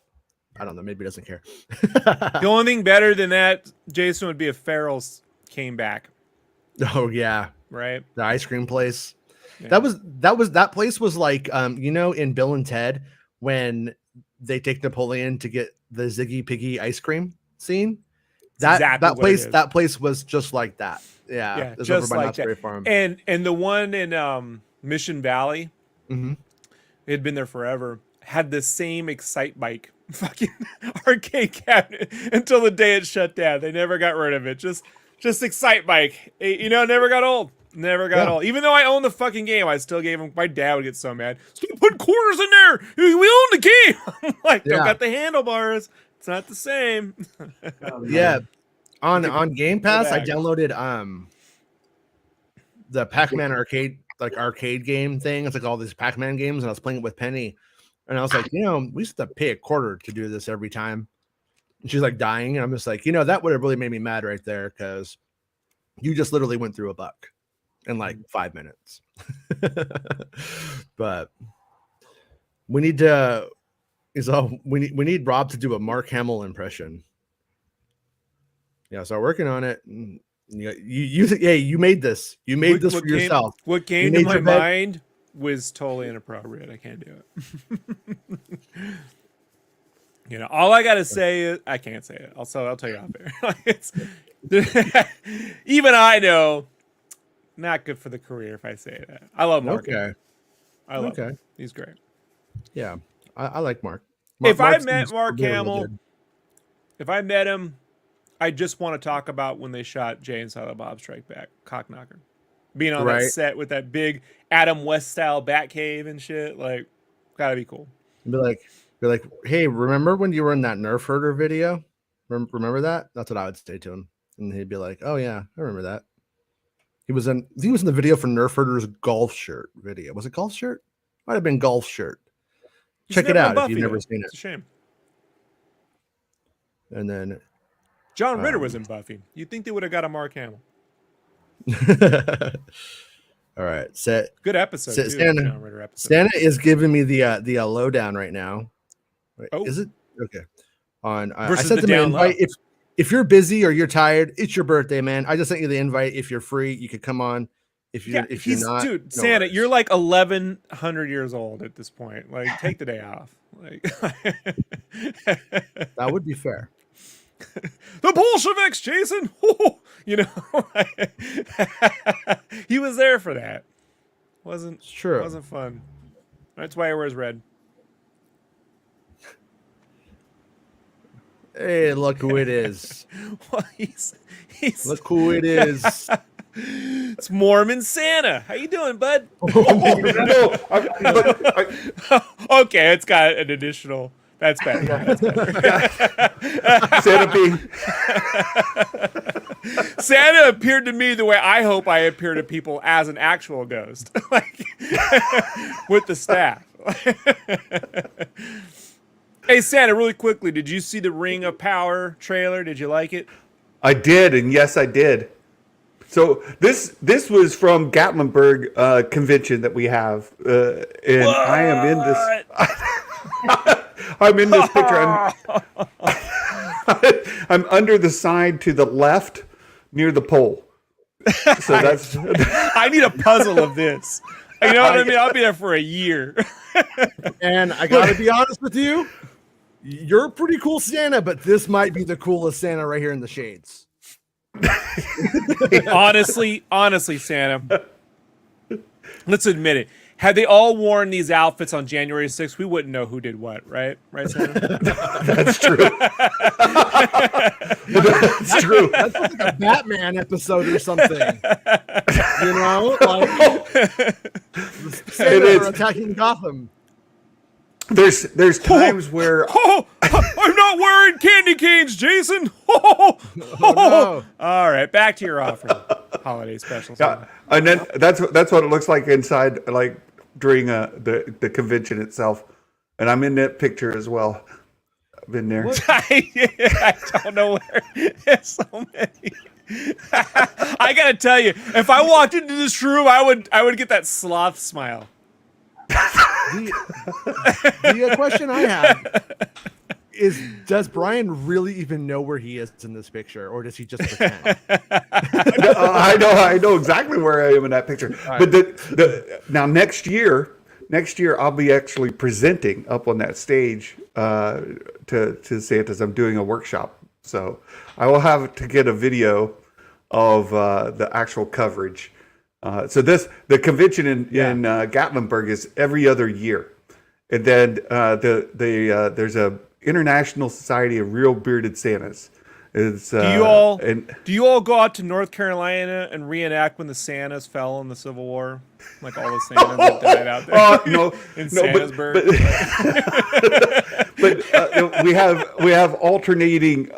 I don't know. Maybe he doesn't care. The only thing better than that, Jason, would be if Farrell's came back. Oh yeah, right. The ice cream place. Yeah. That place was like in Bill and Ted when they take Napoleon to get the Ziggy Piggy ice cream scene. That place was just like that. Yeah, just like that. And the one in Mission Valley, it had been there forever, had the same Excite Bike fucking arcade cabinet until the day it shut down. They never got rid of it. Just Excite Mike. You know, never got old. Never got old. Even though I own the fucking game, I still gave him. My dad would get so mad. Stop putting quarters in there. We own the game. I'm like, don't got the handlebars. It's not the same. Yeah. On Game Pass, I downloaded the Pac-Man arcade game thing. It's like all these Pac-Man games, and I was playing it with Penny, and I was like, you know, we used to pay $0.25 to do this every time. And she's like dying, and I'm just like, you know, that would have really made me mad right there, because you just literally went through a buck in like 5 minutes. But we need Rob to do a Mark Hamill impression. Yeah, so working on it. You made this. You made this for yourself. What came to my mind was totally inappropriate. I can't do it. You know, all I gotta say is I can't say it. I'll tell you out there. Even I know, not good for the career if I say that. I love Mark. Okay. I love him. He's great. Yeah, I like Mark. If I met Mark Hamill, if I met him, I just want to talk about when they shot Jay and Silent Bob Strike Back, Cockknocker. Being on that set with that big Adam West style Batcave and shit, like, gotta be cool. Be like, hey, remember when you were in that Nerf Herder video? Remember that? That's what I would say to him, and he'd be like, oh yeah, I remember that. He was in the video for Nerf Herder's golf shirt video. Was it golf shirt? Might have been golf shirt. Check it out if you've never seen it. It's a shame. And then John Ritter was in Buffy. You'd think they would have got a Mark Hamill. All right, good episode. Too, Santa, John Ritter episode. Santa is giving me the lowdown right now. Wait, is it okay? I sent them an invite. If you're busy or you're tired, it's your birthday, man. I just sent you the invite. If you're free, you could come on. If you're not, dude, no Santa, worries. You're like 1,100 years old at this point. Like, take the day off. Like, that would be fair. The Bolsheviks, Jason. You know, he was there for that. Wasn't fun. That's why he wears red. Hey, look who it is. Well, he's look who it is. It's Mormon Santa. How you doing, bud? Okay, it's got an additional. That's better. Santa appeared to me the way I hope I appear to people as an actual ghost, like with the staff. Hey, Santa, really quickly, did you see the Ring of Power trailer? Did you like it? I did, and yes, I did. So this was from Gatlinburg convention that we have, and what? I am in this. I'm in this picture. I'm under the sign to the left, near the pole. So that's. I need a puzzle of this. You know what I mean? I'll be there for a year. And I gotta be honest with you, you're a pretty cool Santa, but this might be the coolest Santa right here in the shades. honestly, Santa, let's admit it. Had they all worn these outfits on January 6th, we wouldn't know who did what, right? Right, Santa? That's true. That's true. That's like a Batman episode or something. You know? Like, Santa attacking Gotham. There's times where I'm not wearing candy canes, Jason. Oh, no. All right, back to your offering. Holiday special. Yeah, and then that's what it looks like inside, like during the convention itself. And I'm in that picture as well. I've been there. I don't know where. There's so many. I gotta tell you, if I walked into this room, I would get that sloth smile. The question I have is, does Brian really even know where he is in this picture, or does he just pretend? I know exactly where I am in that picture. Right. But now next year I'll be actually presenting up on that stage to Santa's. I'm doing a workshop, so I will have to get a video of the actual coverage. So the convention in Gatlinburg is every other year, and then there's a International Society of Real Bearded Santas. It's Do you all go out to North Carolina and reenact when the Santas fell in the Civil War? Like all the Santas that died out there no, in no, Santasburg. but we have alternating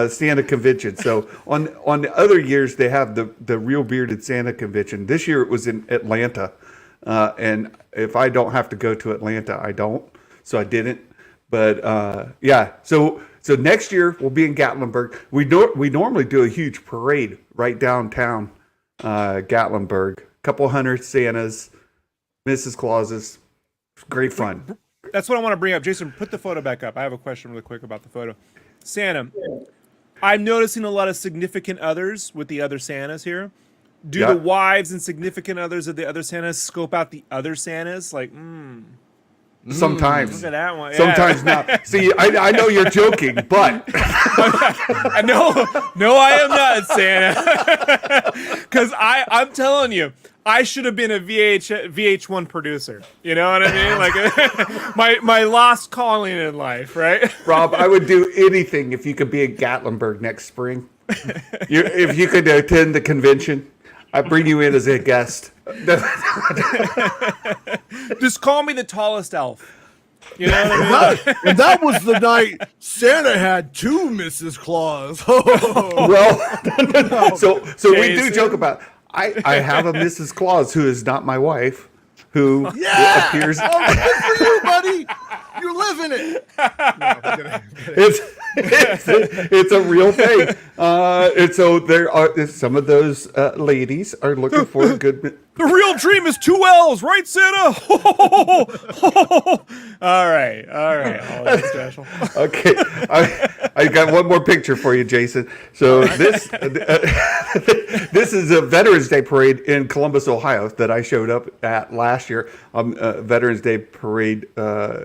Santa convention. So on the other years they have the Real Bearded Santa convention. This year it was in Atlanta, and if I don't have to go to Atlanta, I don't. So I didn't. But yeah, so next year we'll be in Gatlinburg. We normally do a huge parade right downtown Gatlinburg. Couple hundred Santas, Mrs. Clauses. Great fun. That's what I want to bring up. Jason, put the photo back up. I have a question really quick about the photo. Santa, I'm noticing a lot of significant others with the other Santas here. Do the wives and significant others of the other Santas scope out the other Santas? Like, Sometimes. Look at that one. Yeah. Sometimes not. See, I know you're joking, but no, I am not, Santa. Because I'm telling you, I should have been a VH1 producer. You know what I mean? Like my lost calling in life, right? Rob, I would do anything if you could be in Gatlinburg next spring. If you could attend the convention, I'd bring you in as a guest. Just call me the tallest elf. You know what I mean? And that was the night Santa had 2 Mrs. Claus. Well, so we do joke about. I have a Mrs. Claus who is not my wife, who appears. Oh, good for you, buddy. You're living it. It's a real thing. And so there are some of those ladies are looking for a good. The real dream is 2 L's, right, Santa? All right. Oh, that's special. Okay, I got one more picture for you, Jason. So this this is a Veterans Day parade in Columbus, Ohio that I showed up at last year. Veterans Day parade,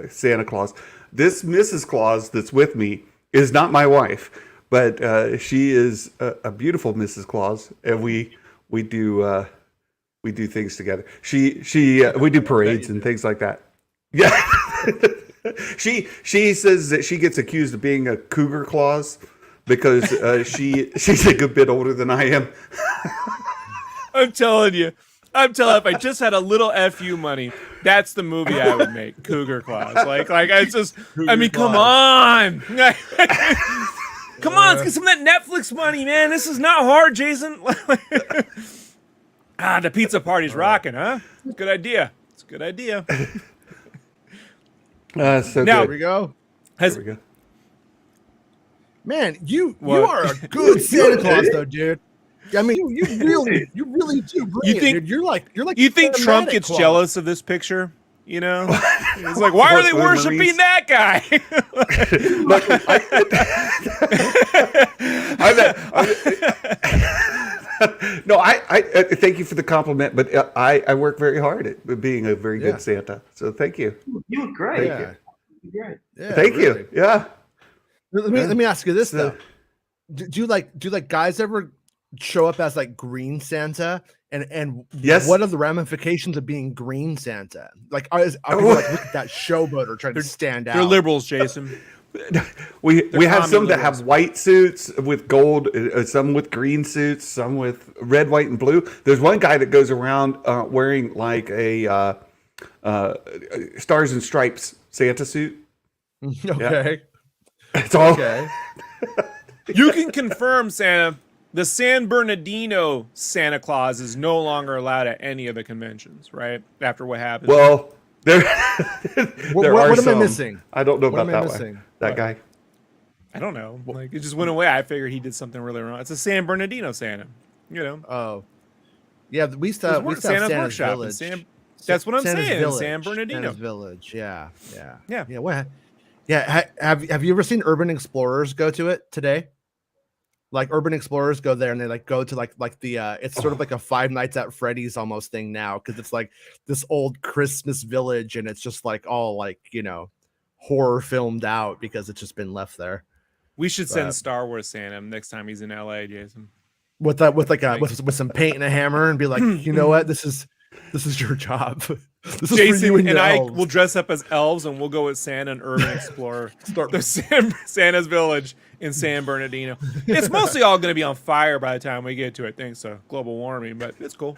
Santa Claus. This Mrs. Claus that's with me is not my wife, but she is a beautiful Mrs. Claus, and we do things together. We do parades and things like that. Yeah. She says that she gets accused of being a Cougar Claus because she's a good bit older than I am. I'm telling you, if I just had a little FU money, that's the movie I would make. Cougar Claus. Like I just, I mean, come on. Come on, let's get some of that Netflix money, man. This is not hard, Jason. The pizza party's rocking, huh? It's a good idea. So Now, good. Here we go. There we go. Man, you are a good Santa Claus, though, dude. I mean, you really do bring it, dude. You're like. You think Trump gets jealous of this picture? You know, he's like, why are they worshiping that guy? No, I thank you for the compliment, but I work very hard at being a very good Santa. So thank you. You look great. Thank you. Great. Yeah, Thank really. you. Yeah. Let me ask you this though. Do you like guys ever show up as like Green Santa? And yes. What are the ramifications of being Green Santa? Like, are people like, look at that showboater trying to stand out? They're liberals, Jason. We have some that liberals. have white suits with gold, some with green suits, some with red, white, and blue. There's one guy that goes around wearing like a Stars and Stripes Santa suit. Okay. Yeah. It's all Okay. You can confirm, Santa, the San Bernardino Santa Claus is no longer allowed at any of the conventions, right? After what happened. well. There What are am I some. missing? I don't know What about am I that missing? one. That guy. I don't know. Like, it just went away. I figured he did something really wrong. It's a San Bernardino Santa, you know. Oh. Yeah, we used to have Santa's Santa's Workshop. Village. That's what I'm Santa's saying. Village. San Bernardino. Santa's Village. Yeah. Yeah. Have you ever seen Urban Explorers go to it today? Like Urban Explorers go there and they like go to like the it's sort of like a Five Nights at Freddy's almost thing now because it's like this old Christmas village and it's just like all like, you know, horror filmed out because it's just been left there. We should send Star Wars Santa next time he's in LA, Jason. With some paint and a hammer and be like, you know what, this is your job. This is for you Jason and your I elves. will dress up as elves and we'll go with Santa and Urban Explorer. Santa's Village in San Bernardino. It's mostly all going to be on fire by the time we get to it, thanks to global warming, but it's cool.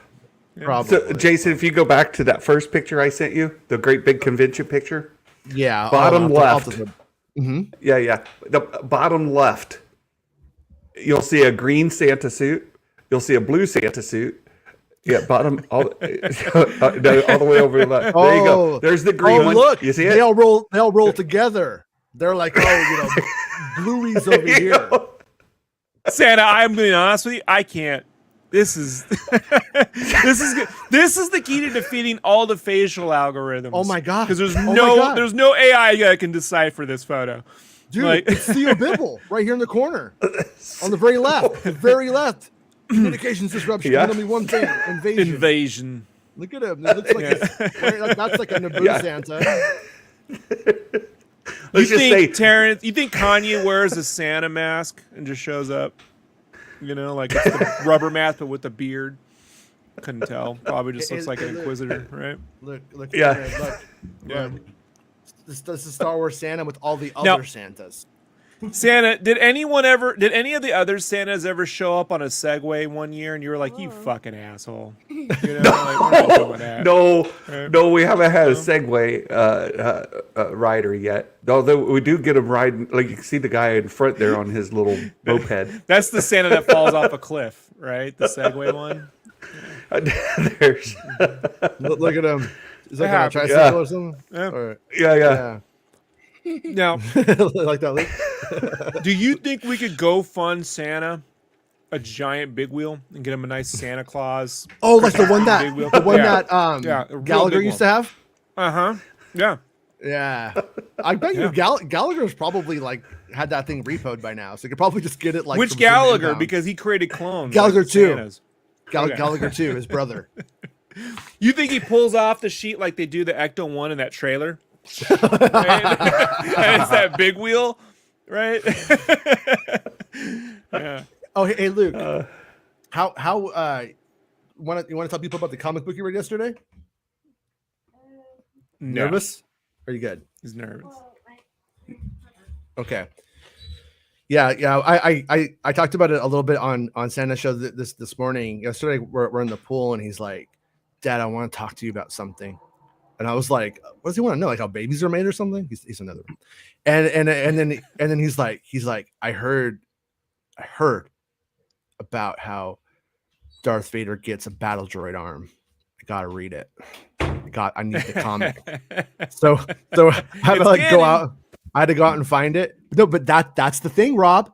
Yeah. Probably. So, Jason, if you go back to that first picture I sent you, the great big convention picture, Yeah. bottom left. Mm-hmm. Yeah. The bottom left, you'll see a green Santa suit. You'll see a blue Santa suit. Yeah, bottom all the way over the left. There you go. There's the green one. Look, You see it? They all roll together. They're like, blueies over here. Go. Santa, I'm being honest with you, I can't. This is this is the key to defeating all the facial algorithms. Oh my god! Because there's no AI that can decipher this photo. Dude, it's Theo Bibble right here in the corner, on the very left. Very left. Communications disruption. Yeah. Only one thing: invasion. Look at him. It looks like that's like a Naboo Santa. Let's just say, Terrence, you think Kanye wears a Santa mask and just shows up? You know, like it's the rubber mask but with a beard. Couldn't tell. Probably just looks like an inquisitor, right? Look. Yeah. Yeah. This is Star Wars Santa with all the other Santas. Santa, did any of the other Santas ever show up on a Segway one year and you were like, you fucking asshole? You know, like, we're not doing that. No, we haven't had a Segway rider yet. Although we do get him riding, like you can see the guy in front there on his little moped. That's the Santa that falls off a cliff, right? The Segway one. There's, Look at him. Is that on a tricycle or something? Yeah. yeah. Now, like that. Luke? do you think we could go fund Santa a giant big wheel and get him a nice Santa Claus? Oh, like the one that big wheel? that a real Gallagher big used one. to have. Yeah. Yeah, I bet you Gallagher's probably like had that thing repoed by now, so you could probably just get it like. Which from Gallagher? inbound. Because he created clones. Gallagher like too. Santas. Okay. Gallagher too, his brother. You think he pulls off the sheet like they do the Ecto 1 in that trailer? Right? And it's that big wheel, right? Yeah. Oh, hey Luke, how you want to tell people about the comic book you read yesterday? No. Nervous? Are you good? He's nervous. Okay. Yeah. I talked about it a little bit on Santa's show this morning. Yesterday, we're in the pool, and he's like, "Dad, I want to talk to you about something." And I was like, "What does he want to know? Like how babies are made or something?" He's another one. And then he's like, I heard about how Darth Vader gets a battle droid arm. I gotta read it. I need the comic. So I had to like go out. I had to go out and find it. No, but that's the thing, Rob.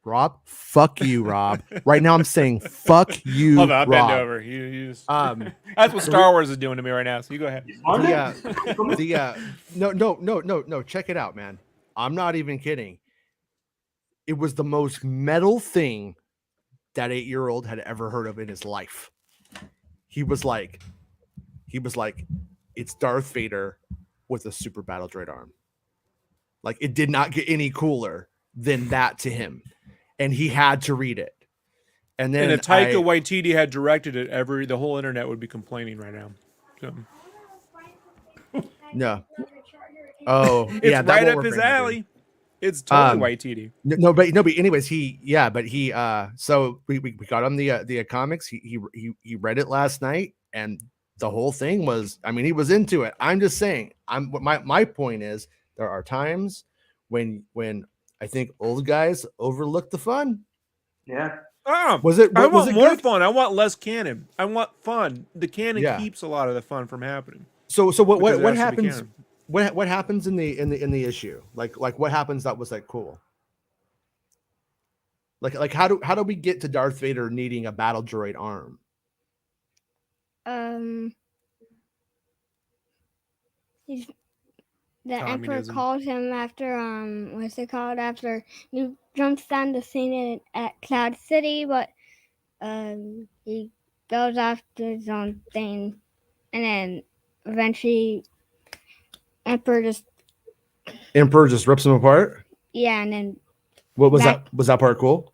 Rob, fuck you, Rob. Right now I'm saying fuck you, Hold on, I'll Rob. bend over. You just, that's what Star Wars is doing to me right now. So you go ahead. No. Check it out, man. I'm not even kidding. It was the most metal thing that 8-year-old had ever heard of in his life. He was like, it's Darth Vader with a super battle droid arm. Like it did not get any cooler than that to him. And he had to read it. And then if Taika Waititi had directed it, the whole internet would be complaining right now. So. No. Oh, it's yeah, right up his alley. It's totally Waititi. But anyways, so we got him the comics. He read it last night, and the whole thing was, I mean, he was into it. I'm just saying, my point is, there are times when I think old guys overlook the fun. Yeah. I Was want it more good? fun. I want less canon. I want fun. The canon keeps a lot of the fun from happening. So what happens? canon. What happens in the issue? Like what happens that was like cool? Like how do we get to Darth Vader needing a battle droid arm? The Emperor Communism. calls him after what's it called, after he jumps down the scene at Cloud City, but he goes off to his own thing, and then eventually Emperor just rips him apart. Yeah, and then What was that? Was that part cool?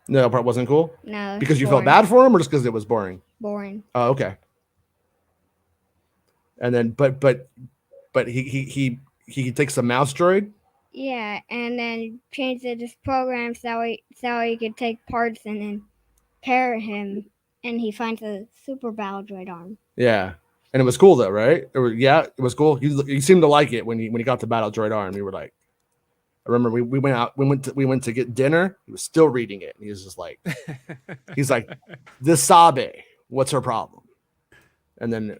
No, that part wasn't cool. no, Because you boring. felt bad for him, or just because it was boring? Boring. Oh, okay. And then, but he takes a mouse droid. Yeah, and then change this program so he could take parts and then pair him, and he finds a super battle droid arm. Yeah, and it was cool though, right? It was cool. You seemed to like it when he got the battle droid arm. You were like, I remember we went out, we went to get dinner. He was still reading it, and he was just like, this Sabe, what's her problem? And then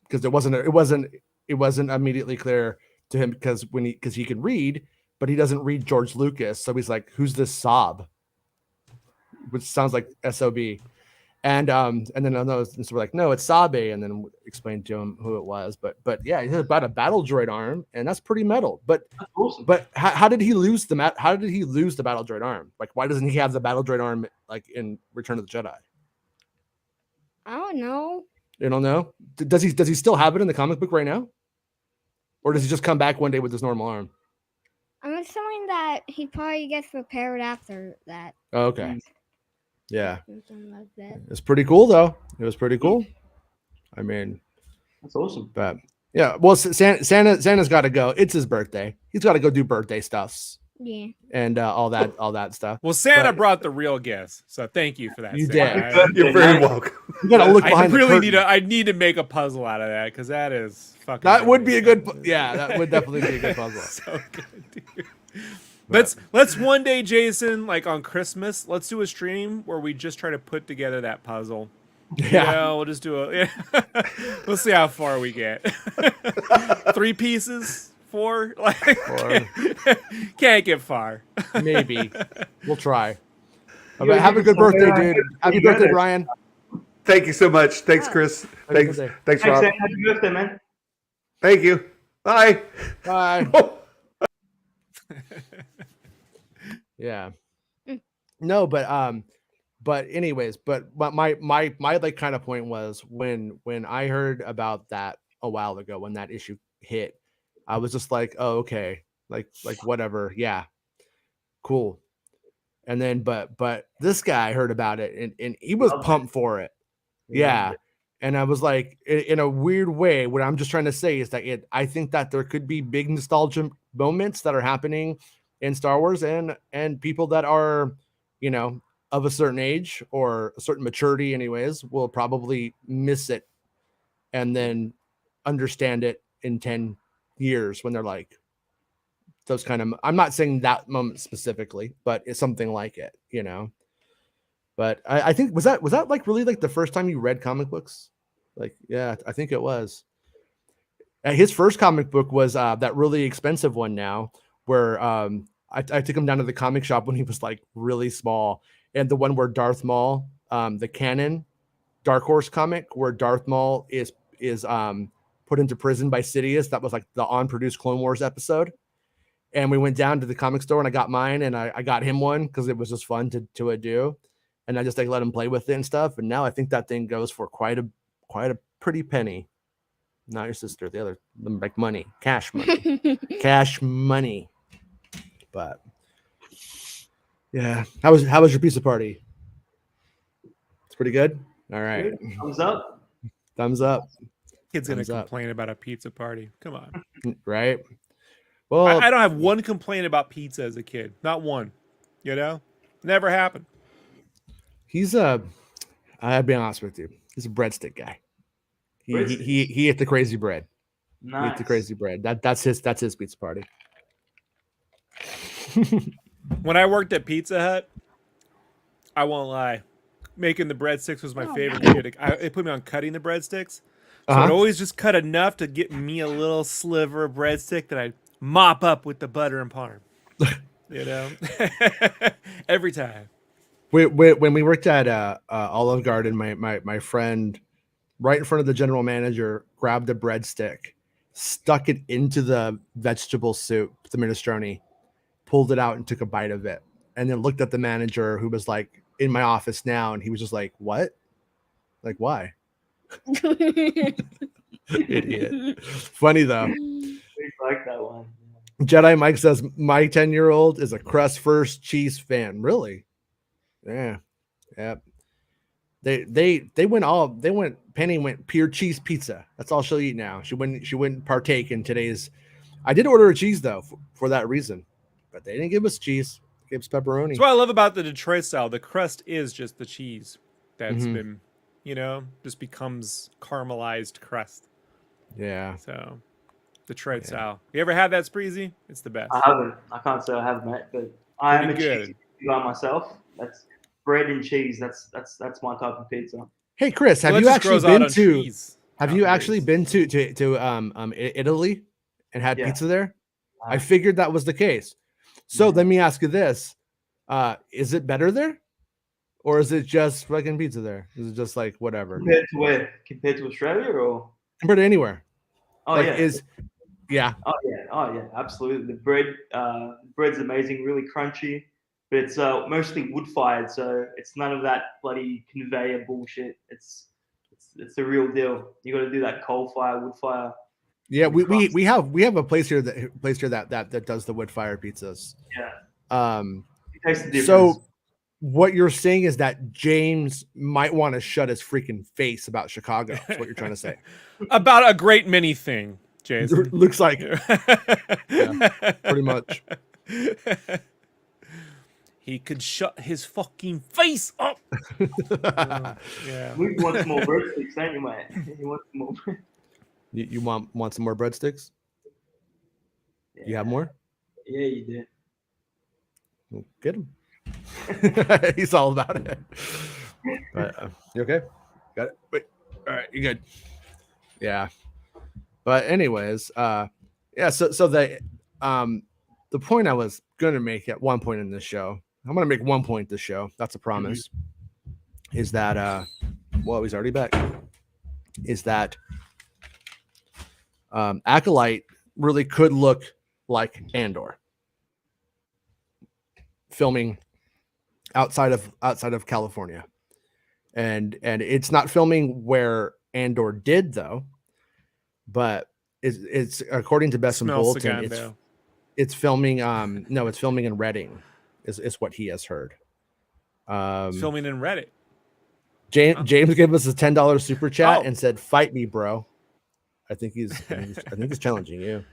because it wasn't immediately clear to him because he can read, but he doesn't read George Lucas, so he's like, who's this Saab? Which sounds like SOB. And then so we're like, no, it's Sabe, and then explained to him who it was. But yeah, he had about a battle droid arm, and that's pretty metal. But That's awesome. but how did he lose the battle droid arm? Like, why doesn't he have the battle droid arm like in Return of the Jedi? I don't know. You don't know? Does he still have it in the comic book right now, or does he just come back one day with his normal arm? I'm assuming that he probably gets repaired after that. Oh, okay. Yeah, Something like that. it's pretty cool though. It was pretty cool. I mean, That's awesome. but yeah, well, Santa's got to go. It's his birthday. He's got to go do birthday stuffs Yeah. and all that stuff. Well, Santa But- brought the real gifts, so thank you for that. You Santa. did. You're very welcome. You got to look I behind. really the I need to make a puzzle out of that because that is fucking. That would be a good. amazing. Yeah, that would definitely be a good puzzle. So good, dude. Let's one day, Jason, like on Christmas, let's do a stream where we just try to put together that puzzle. Yeah. We'll just do it. Yeah. We'll see how far we get. 3 pieces, 4, like 4. can't get far. Maybe we'll try. Yeah, Have a good birthday, dude. Happy You got birthday, it. Brian. Thanks so much. Thanks, Chris. Thanks, birthday. thanks, Thanks, Rob. Sam. Happy birthday, man. Thank you. Bye. Bye. Yeah. No, but anyways, but my like kind of point was when I heard about that a while ago when that issue hit, I was just like, oh, okay, like whatever, yeah, cool. And then but this guy heard about it and he was pumped for it. Yeah. And I was like, in a weird way, what I'm just trying to say is that I think that there could be big nostalgia moments that are happening in Star Wars and people that are, of a certain age or a certain maturity anyways, will probably miss it and then understand it in 10 years when they're like those kind of, I'm not saying that moment specifically, but it's something like it, But I think was that like really like the first time you read comic books? Like, yeah, I think it was. His first comic book was that really expensive one now, where I took him down to the comic shop when he was like really small, and the one where Darth Maul, the canon Dark Horse comic, where Darth Maul is put into prison by Sidious. That was like the on-produced Clone Wars episode. And we went down to the comic store and I got mine and I got him one because it was just fun to do. And I just like let him play with it and stuff. And now I think that thing goes for quite a pretty penny. Not your sister, the other, like money, cash money, cash money. But yeah, how was your pizza party? It's pretty good. All right, Thumbs up. thumbs up. Kid's gonna Thumbs up. complain about a pizza party. Come on. Right. Well, I don't have one complaint about pizza as a kid. Not one. Never happened. he's I'll be honest with you. He's a breadstick guy. He ate the crazy bread. He ate Nice. the crazy bread. That's his pizza party. When I worked at Pizza Hut, I won't lie, making the breadsticks was my favorite shit. It put me on cutting the breadsticks. So I'd always just cut enough to get me a little sliver of breadstick that I'd mop up with the butter and parm. Every time. When we worked at Olive Garden, my friend, right in front of the general manager, grabbed a breadstick, stuck it into the vegetable soup, the minestrone, pulled it out and took a bite of it, and then looked at the manager who was like in my office now, and he was just like, "What? Like why?" Idiot. Funny though. We like that one. Jedi Mike says my 10-year-old is a crust first cheese fan. Really? Yeah. Yep. Penny went pure cheese pizza. That's all she'll eat now. She wouldn't partake in today's. I did order a cheese though for that reason, but they didn't give us cheese. They gave us pepperoni. That's what I love about the Detroit style. The crust is just the cheese that's Mhm. been, just becomes caramelized crust. Yeah. So Detroit style. You ever had that, Spreezy? It's the best. I haven't. I can't say I have, mate. But I am a Pretty cheese guy myself. That's bread and cheese. That's my type of pizza. Hey Chris, have Well, you that just actually grows out been on to? trees Have you actually nowadays. been to Italy and had Yeah. pizza there? I Uh, figured that was the case. So Mhm. let me ask you this: is it better there, or is it just fucking pizza there? Is it just like whatever compared to where? Compared to Australia, or? compared to anywhere? Oh Like yeah. yeah. Oh yeah, absolutely. The bread's amazing, really crunchy, but it's mostly wood fired, so it's none of that bloody conveyor bullshit. It's the real deal. You got to do that coal fire, wood fire. Yeah, the crust. we have a place here that does the wood fire pizzas. Yeah, Um, it tastes the difference. so what you're saying is that James might want to shut his freaking face about Chicago. That's what you're trying to say. About a great many thing, Jason. Looks like pretty much. He could shut his fucking face up. Yeah. Luke wants more breadsticks, don't you, mate? He wants more. You want some more breadsticks? Yeah. You have more? Yeah, you do. Well, get him. He's all about it. But you okay? Got it. Wait. All right, you good? Yeah. But anyways, yeah. So the point I was gonna make at one point in this show, I'm gonna make one point this show. That's a promise. Is that well, he's already back. Is that Acolyte really could look like Andor, filming outside of California, and it's not filming where Andor did though, but it's according to Best and Bulletin, it's filming no, it's filming in Reading, is what he has heard. It's filming in Reddit. James gave us a $10 super chat and said, "Fight me, bro." I think he's challenging you.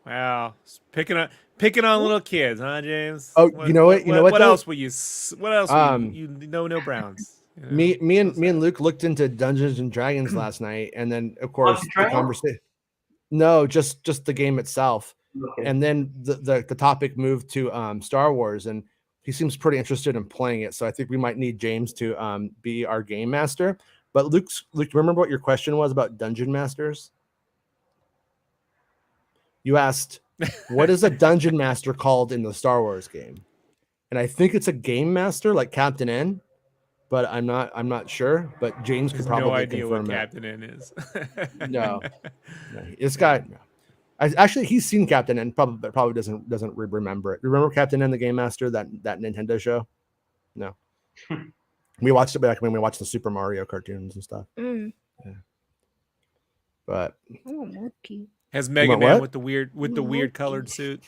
Wow, picking on little kids, huh, James? Oh, you know what? What else will you? What else? You no Browns. You know? Me and Luke looked into Dungeons and Dragons last night, and then of course the conversation. No, just the game itself, Okay. and then the topic moved to Star Wars, and he seems pretty interested in playing it. So I think we might need James to be our game master. But Luke, remember what your question was about dungeon masters? You asked, what is a dungeon master called in the Star Wars game? And I think it's a game master like Captain N, but I'm not sure. But James could probably no idea confirm what it. Captain N is. No, this guy. No. Actually, he's seen Captain N, probably doesn't remember it. Remember Captain N, the Game Master, that Nintendo show? No. We watched it back when we watched the Super Mario cartoons and stuff. Mm. Yeah. But Oh, monkey. Has Mega Man with the weird colored suit.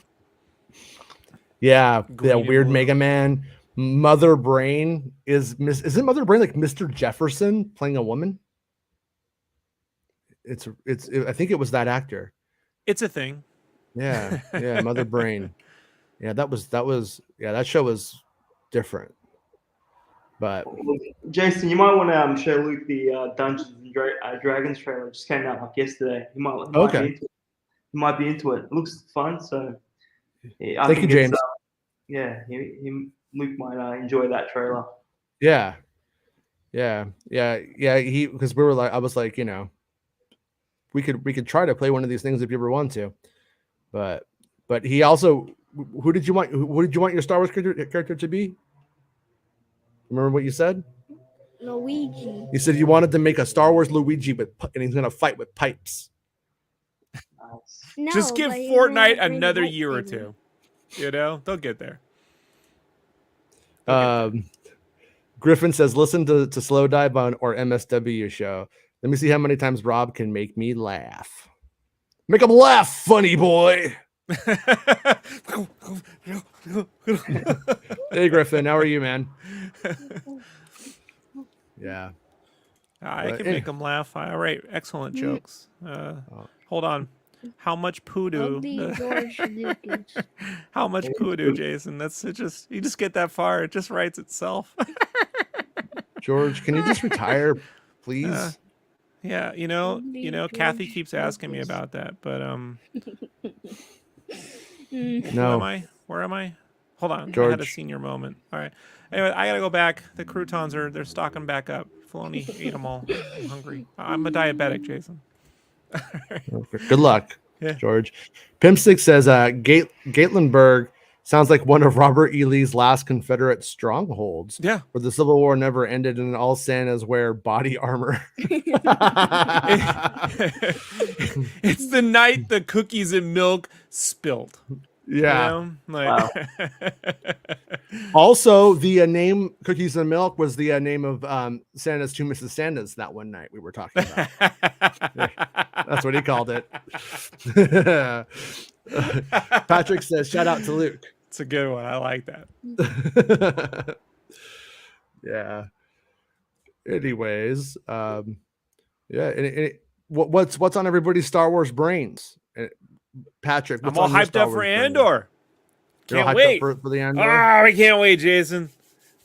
Yeah, Green the weird blue. Mega Man. Mother Brain isn't Mother Brain like Mr. Jefferson playing a woman? I think it was that actor. It's a thing. Yeah, Mother Brain. Yeah, that show was different. But Jason, you might want to show Luke the Dungeons and Dragons trailer. It just came out like yesterday. He might be into it. It looks fun, so yeah, thank you, James. Luke might enjoy that trailer. Yeah. He, because we were like, I was like, we could try to play one of these things if you ever want to, but he also, who did you want your Star Wars character to be? Remember what you said? Luigi. You said you wanted to make a Star Wars Luigi, and he's gonna fight with pipes. No, just give Fortnite another year or two. They'll get there. Griffin says, listen to Slow Dive on or MSW show. Let me see how many times Rob can make me laugh. Make him laugh, funny boy. Hey, Griffin, how are you, man? Yeah. I But can any- make them laugh. All right, excellent Mm. jokes. Hold on. How much I'll poodoo? be George Lucas. How much poodoo, Jason? That's it. Just you just get that far, it just writes itself. George, can you just retire, please? Yeah, I'll be Kathy George keeps asking me Lucas. about that, but Mm. who No. am I? Where am I? Hold on, I had a George. senior moment. All right. Anyway, I gotta go back. The croutons they're stocking back up. Filoni ate them all. I'm hungry. I'm a diabetic, Jason. Good luck, Yeah. George. Pimpstick says Gatlinburg sounds like one of Robert E. Lee's last Confederate strongholds, Yeah. where the Civil War never ended and all Santas wear body armor. It's the night the cookies and milk spilled. Yeah. You know? Like, Also, the name Cookies and Milk was the name of Santa's two Mrs. Santas that one night we were talking about. That's what he called it. Patrick says, shout out to Luke. It's a good one. I like that. Yeah. Anyways, yeah. What's on everybody's Star Wars brains? Patrick, I'm what's all on your hyped Star up for Wars brain? Andor. You're all Can't hyped up wait. for the Andor? I can't wait, Jason.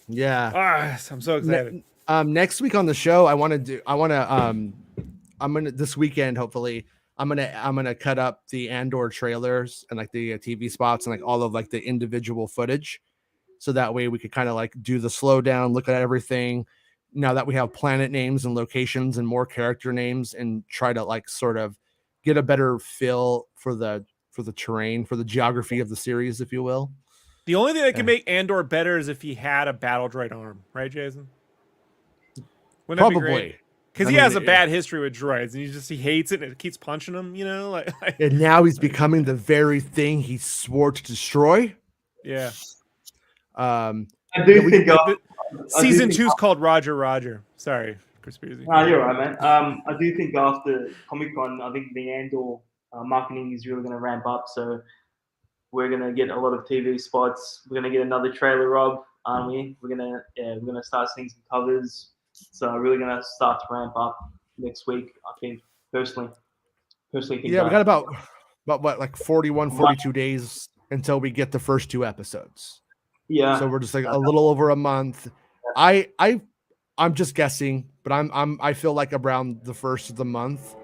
Yeah. I'm so excited. Next week on the show, I'm gonna this weekend, hopefully, I'm gonna cut up the Andor trailers and like the TV spots and like all of like the individual footage. So that way we could kind of like do the slowdown, look at everything. Now that we have planet names and locations and more character names, and try to like sort of get a better feel for the terrain, for the geography of the series, if you will. The only thing that can make Andor better is if he had a battle droid arm, right, Jason? Wouldn't that be great? Probably. Because he has a bad history with droids, and he hates it, and it keeps punching him. You know, like And now he's becoming the very thing he swore to destroy. yeah. I do think Season 2's called Roger Roger. Sorry, conspiracy. No, you're right, man. I do think after Comic Con, I think the Andor marketing is really going to ramp up. So we're going to get a lot of TV spots. We're going to get another trailer, Rob, aren't we? We're gonna start seeing some covers. So really going to start to ramp up next week. I think personally think Yeah, we got about what, like 41, 42 days until we get the first two episodes. Yeah. So we're just like a little over a month. I'm just guessing, but I feel like around the first of the month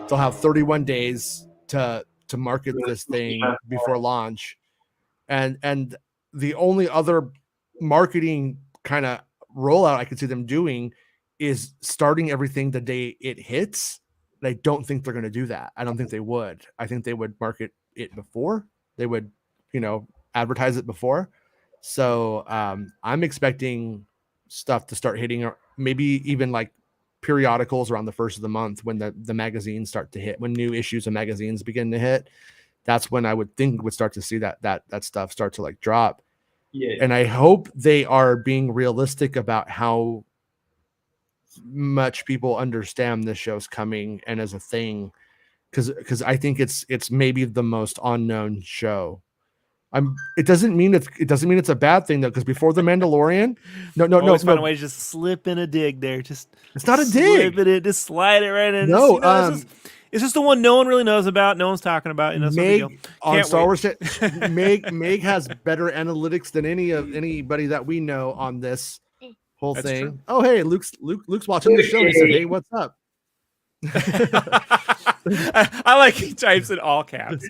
they'll have 31 days to market this thing before launch. And the only other marketing kind of rollout I could see them doing is starting everything the day it hits. And I don't think they're going to do that. I don't think they would. I think they would market it before. They would, advertise it before. So I'm expecting stuff to start hitting, or maybe even like periodicals around the first of the month when the magazines start to hit, when new issues of magazines begin to hit. That's when I would think would start to see that stuff start to like drop. Yeah. And I hope they are being realistic about how much people understand this show's coming and as a thing, because I think it's maybe the most unknown show. It doesn't mean it's a bad thing though, because before the Mandalorian, no, Find a way to just slip in a dig there. It's not a dig. Slip it, just slide it right in. No, it's just the one no one really knows about. No one's talking about. Meg on Star Wars. Meg has better analytics than anybody that we know on this whole That's thing. true. Oh, hey, Luke's watching the show. He said, "Hey, what's up?" I like he types in all caps.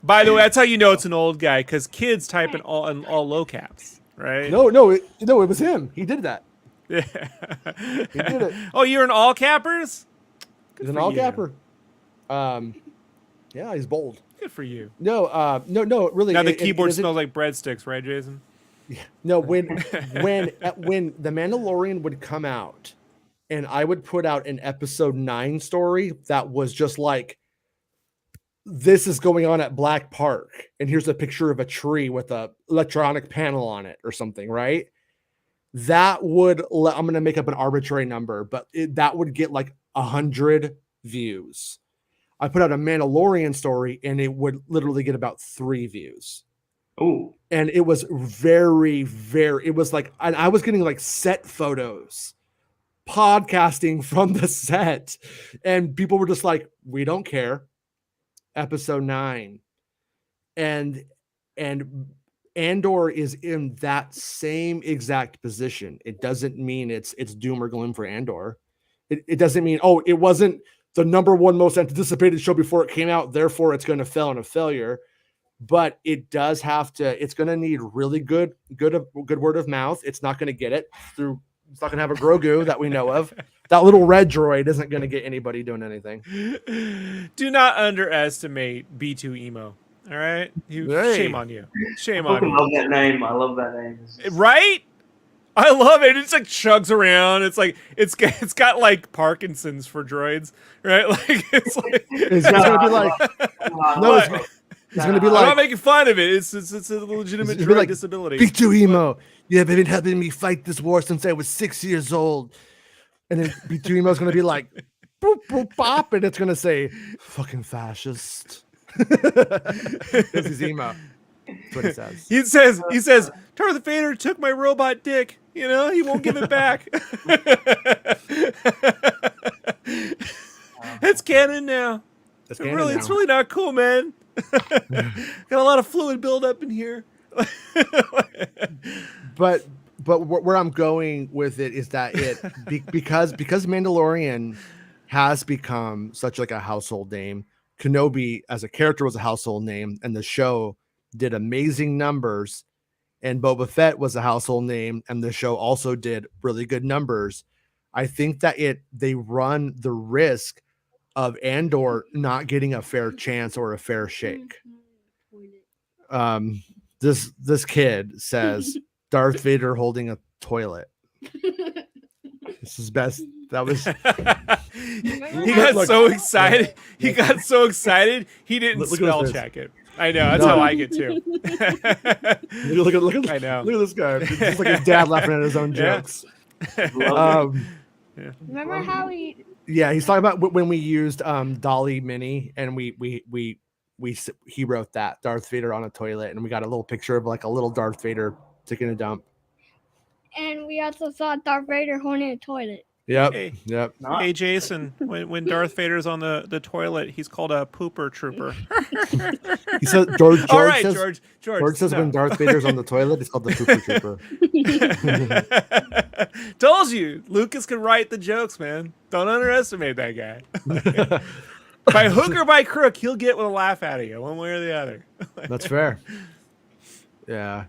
By the way, that's how you know it's an old guy, because kids type in all low caps, right? No, it was him. He did that. Yeah. He did it. Oh, you're an all cappers? He's an all capper. Yeah, he's bold. Good for you. No, really. Now the keyboard smells like breadsticks, right, Jason? No, when the Mandalorian would come out, and I would put out an episode 9 story that was just like, this is going on at Black Park, and here's a picture of a tree with a electronic panel on it or something, right? That would, I'm going to make up an arbitrary number, but that would get like 100 views. I put out a Mandalorian story and it would literally get about 3 views. Oh. And it was very, very, it was like, I was getting like set photos podcasting from the set, and people were just like, we don't care. Episode 9. And Andor is in that same exact position. It doesn't mean it's doom or gloom for Andor. It doesn't mean, oh, it wasn't the number one most anticipated show before it came out, therefore it's going to fail in a failure. But it does have to, it's going to need really good word of mouth. It's not going to get it through, it's not going to have a Grogu that we know of. That little red droid isn't going to get anybody doing anything. Do not underestimate B2 Emo. All right? Shame on you. Shame on you. I love that name. I love that name. Right? I love it. It's like chugs around. It's like it's got like Parkinson's for droids, right? Like it's like it's gonna be like no, it's gonna be like, I'm not making fun of it. It's a legitimate droid like, disability. B2 Emo, you have been helping me fight this war since I was 6 years old. And then B2 Emo is gonna be like boop boop bop, and it's gonna say fucking fascist. This is emo. That's what he says. He says, Darth Vader took my robot dick. You know, he won't give it back. It's canon now. It's really not cool, man. Got a lot of fluid buildup in here. But where I'm going with it is that because Mandalorian has become such like a household name. Kenobi as a character was a household name, and the show did amazing numbers, and Boba Fett was a household name, and the show also did really good numbers. I think that they run the risk of Andor not getting a fair chance or a fair shake. This kid says Darth Vader holding a toilet. This is best. That was. He got so excited. He got so excited. He didn't spell check it. I know. That's how I get too. Look I know. Look at this guy. It's just like his dad laughing at his own jokes. Remember how he? Yeah, he's talking about when we used Dolly Mini, and he wrote that Darth Vader on a toilet, and we got a little picture of like a little Darth Vader taking a dump. And we also saw Darth Vader holding a toilet. Yep. Hey. Yep. Hey, Jason, when Darth Vader's on the toilet, he's called a pooper trooper. He says George says no. when Darth Vader's on the toilet, it's called the pooper trooper. Told you, Lucas can write the jokes, man. Don't underestimate that guy. By hook or by crook, he'll get with a laugh out of you, one way or the other. That's fair. Yeah.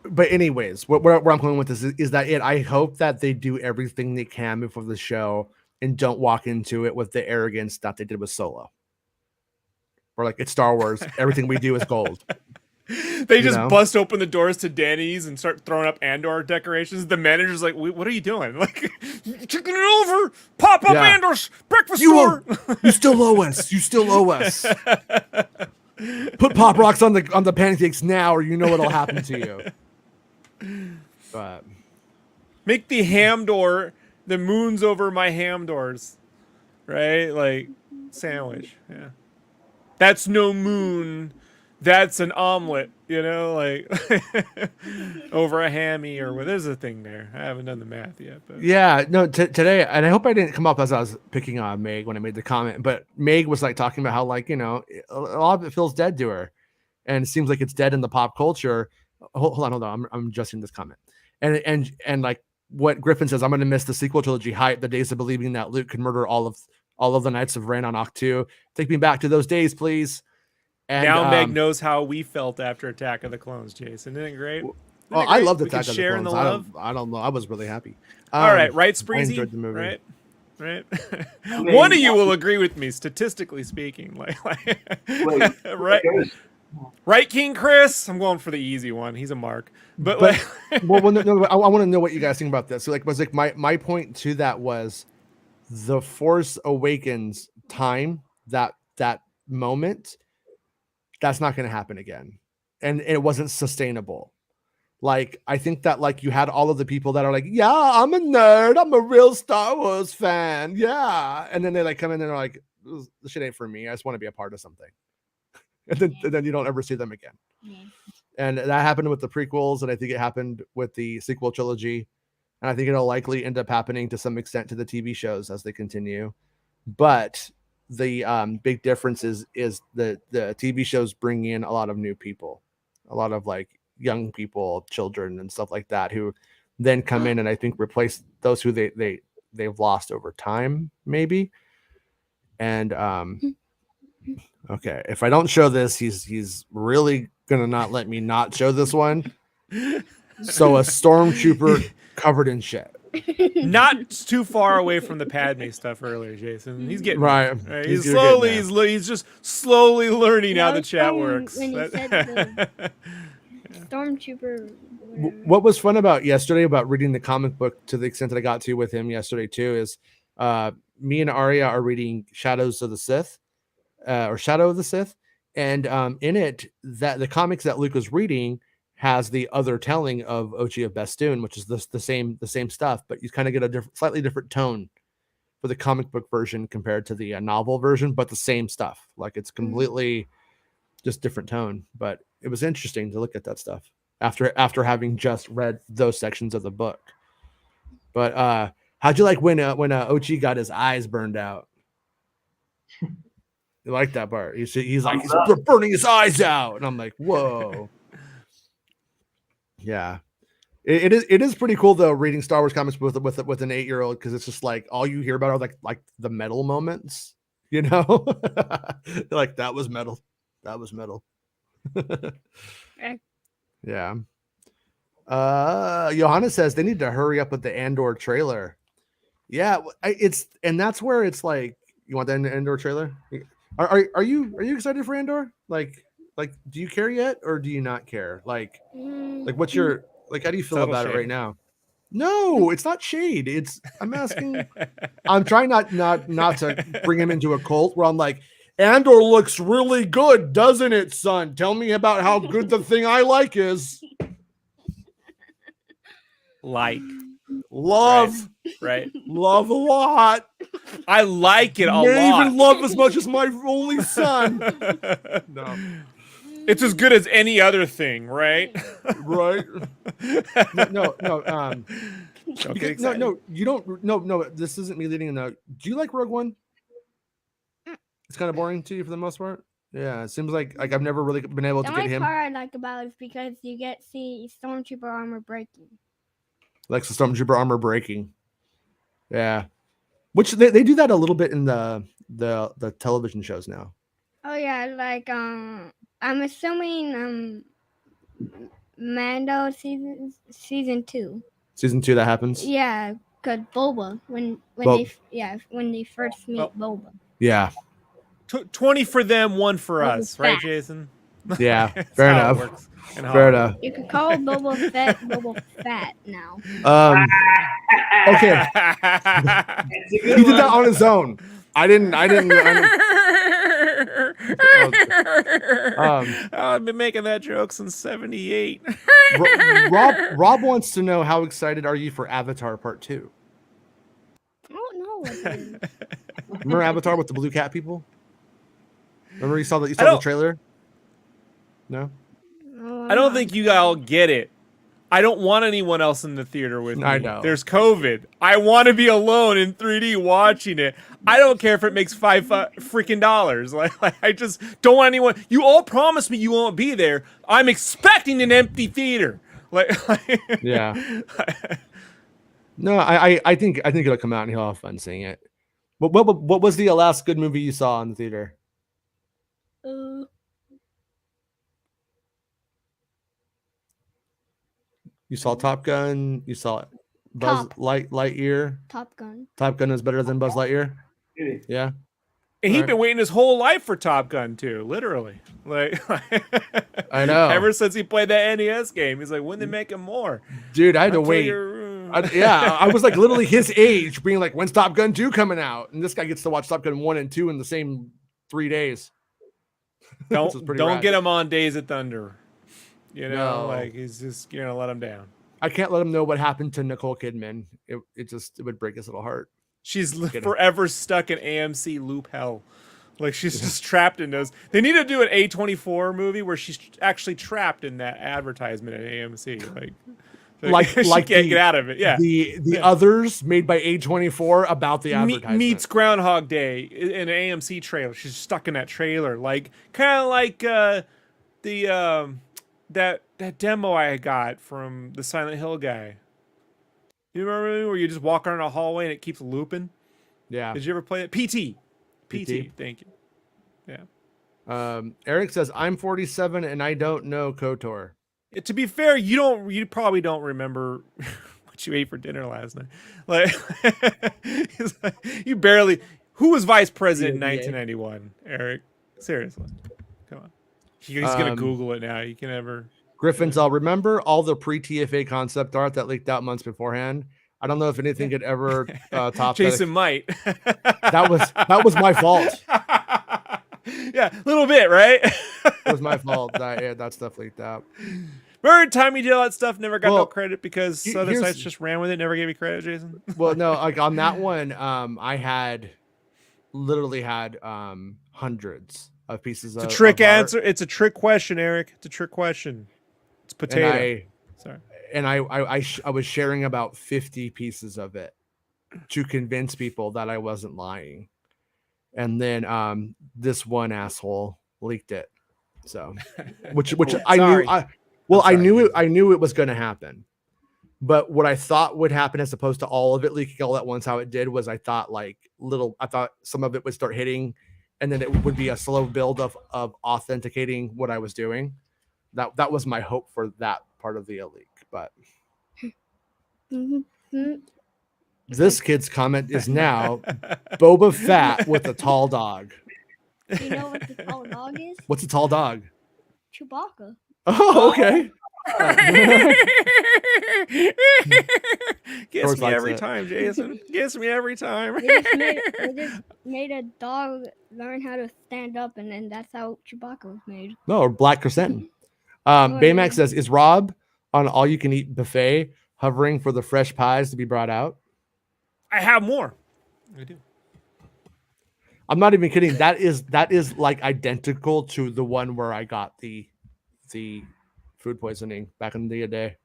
But anyways, where I'm going with this is that I hope that they do everything they can before the show and don't walk into it with the arrogance that they did with Solo. Or like, it's Star Wars. Everything we do is gold. They just bust open the doors to Denny's and start throwing up Andor decorations. The manager's like, what are you doing? Like, kicking it over. Pop up Andor's breakfast store. You still owe us. You still owe us. Put Pop Rocks on the pancakes now, or you know what'll happen to you. But make the ham door the moon's over my ham doors, right? Like sandwich. Yeah, that's no moon. That's an omelet. You know, like over a hammy or what? There's a thing there. I haven't done the math yet. But yeah, no. Today, and I hope I didn't come up as I was picking on Meg when I made the comment. But Meg was like talking about how like a lot of it feels dead to her, and it seems like it's dead in the pop culture. Hold on. I'm adjusting this comment. And like what Griffin says, I'm going to miss the sequel trilogy hype, the days of believing that Luke could murder all of the Knights of Ren on Octu. Take me back to those days, please. And now Meg knows how we felt after Attack of the Clones, Jason. Isn't it great? I loved Attack of the Clones. The love. I don't know. I was really happy. All right, right, Spreezy? I enjoyed the movie. Right. One of you will agree with me, statistically speaking. Right. Right, King Chris? I'm going for the easy one. He's a mark. But like, no, I want to know what you guys think about this. So like, my point to that was the Force Awakens time, that moment, that's not going to happen again. And it wasn't sustainable. Like, I think that like you had all of the people that are like, yeah, I'm a nerd. I'm a real Star Wars fan. Yeah. And then they like come in and they're like, this shit ain't for me. I just want to be a part of something. And then you don't ever see them again. Mm-hmm. And that happened with the prequels, and I think it happened with the sequel trilogy. and I think it'll likely end up happening to some extent to the TV shows as they continue. But the big difference is the TV shows bring in a lot of new people, a lot of like young people, children, and stuff like that, who then come in and I think replace those who they've lost over time, maybe. And okay, if I don't show this, he's really gonna not let me not show this one. So a stormtrooper covered in shit. Not too far away from the Padme stuff earlier, Jason. He's getting right. Right? He's just slowly learning how the chat works. When you said the stormtrooper. What was fun about yesterday about reading the comic book to the extent that I got to with him yesterday too is me and Arya are reading Shadows of the Sith or Shadow of the Sith, and in it that the comics that Luke was reading has the other telling of Ochi of Bestoon, which is the same stuff, but you kind of get a slightly different tone for the comic book version compared to the novel version, but the same stuff. Like it's completely just different tone. But it was interesting to look at that stuff after having just read those sections of the book. But how'd you like when Ochi got his eyes burned out? You like that part? He's like he's burning his eyes out, and I'm like, whoa. Yeah, it is pretty cool though reading Star Wars comics with an 8-year-old, because it's just like all you hear about are like the metal moments, you know. Like that was metal. Yeah. Johanna says they need to hurry up with the Andor trailer. Yeah, and that's where it's like, you want the Andor trailer? Are you excited for Andor? Like do you care yet, or do you not care? Like what's your how do you feel about it right now? No, it's not shade. I'm asking. I'm trying not to bring him into a cult where I'm like, Andor looks really good, doesn't it, son? Tell me about how good the thing I like is. Love, right? Love a lot. I like it a lot. Even love as much as my only son. No. It's as good as any other thing, right? Right. No. Okay, no, you don't. No. This isn't me leading a note. Do you like Rogue One? It's kind of boring to you for the most part. Yeah, it seems like I've never really been able to get him. The only part I like about it is because you get to see stormtrooper armor breaking. Like the stormtrooper armor breaking. Yeah, which they do that a little bit in the television shows now. Oh yeah, like I'm assuming Mando season 2. Season 2 that happens. Yeah, cause Boba when they first meet Boba. Yeah. 20 for them, 1 for us, right, Jason? Yeah, fair enough. Fair enough. You could call Boba Fett now. Okay. He did that on his own. I didn't I've been making that joke since 78. Rob wants to know, how excited are you for Avatar Part 2? I don't know what it is. Remember Avatar with the blue cat people? Remember you saw the trailer? No? I don't think you all get it. I don't want anyone else in the theater with me. I know. There's COVID. I want to be alone in 3D watching it. I don't care if it makes $5 freaking dollars. Like I just don't want anyone. You all promised me you won't be there. I'm expecting an empty theater. Yeah. No, I think it'll come out and he'll have fun seeing it. What was the last good movie you saw in the theater? You saw Top Gun. You saw Buzz Lightyear. Top Gun. Top Gun is better than Buzz Lightyear. Yeah. And he'd been waiting his whole life for Top Gun too, literally. Like I know. Ever since he played that NES game, he's like, when they make him more? Dude, I had to wait. I was like literally his age, being like, when's Top Gun 2 coming out? And this guy gets to watch Top Gun 1 and 2 in the same 3 days. Don't get him on Days of Thunder. You know, No. like he's just let him down. I can't let him know what happened to Nicole Kidman. It would break his little heart. She's forever stuck in AMC loop hell. Like she's just trapped in those. They need to do an A24 movie where she's actually trapped in that advertisement at AMC. Like like she like can't get out of it. Yeah, the others made by A24 about the advertisement. Meets Groundhog Day in an AMC trailer. She's stuck in that trailer, like kind of like that demo I got from the Silent Hill guy. You remember where you just walk around a hallway and it keeps looping? Yeah. Did you ever play it? PT. Thank you. Yeah. Eric says, I'm 47 and I don't know KOTOR. To be fair, you probably don't remember what you ate for dinner last night. Like, you barely. Who was vice president in 1991? Eric, seriously, come on. He's gonna Google it now. You can never. Griffins, I'll remember all the pre-TFA concept art that leaked out months beforehand. I don't know if anything could ever top Jason that. might. That was my fault. Yeah, a little bit, right? It was my fault that stuff leaked out. Remember time you did all that stuff, never got no credit because other sites just ran with it, never gave you credit, Jason? Well, no, like on that one, I literally had hundreds of pieces of It's a trick of art. answer. It's a trick question, Eric. It's a trick question. It's potato. Sorry. And I was sharing about 50 pieces of it to convince people that I wasn't lying. And then this one asshole leaked it. So which I knew I knew it was going to happen. But what I thought would happen as opposed to all of it leaking all at once, how it did was I thought some of it would start hitting and then it would be a slow build of authenticating what I was doing. That was my hope for that part of the leak. But this kid's comment is now Boba Fett with a tall dog. You know what the tall dog is? What's a tall dog? Chewbacca. Oh, okay. Gets me every time, Jason. Gets me every time. They just made a dog learn how to stand up, and then that's how Chewbacca was made. No, or Black Crescent. Baymax says, is Rob on all you can eat buffet hovering for the fresh pies to be brought out? I have more. I do. I'm not even kidding. That is like identical to the one where I got the food poisoning back in the day.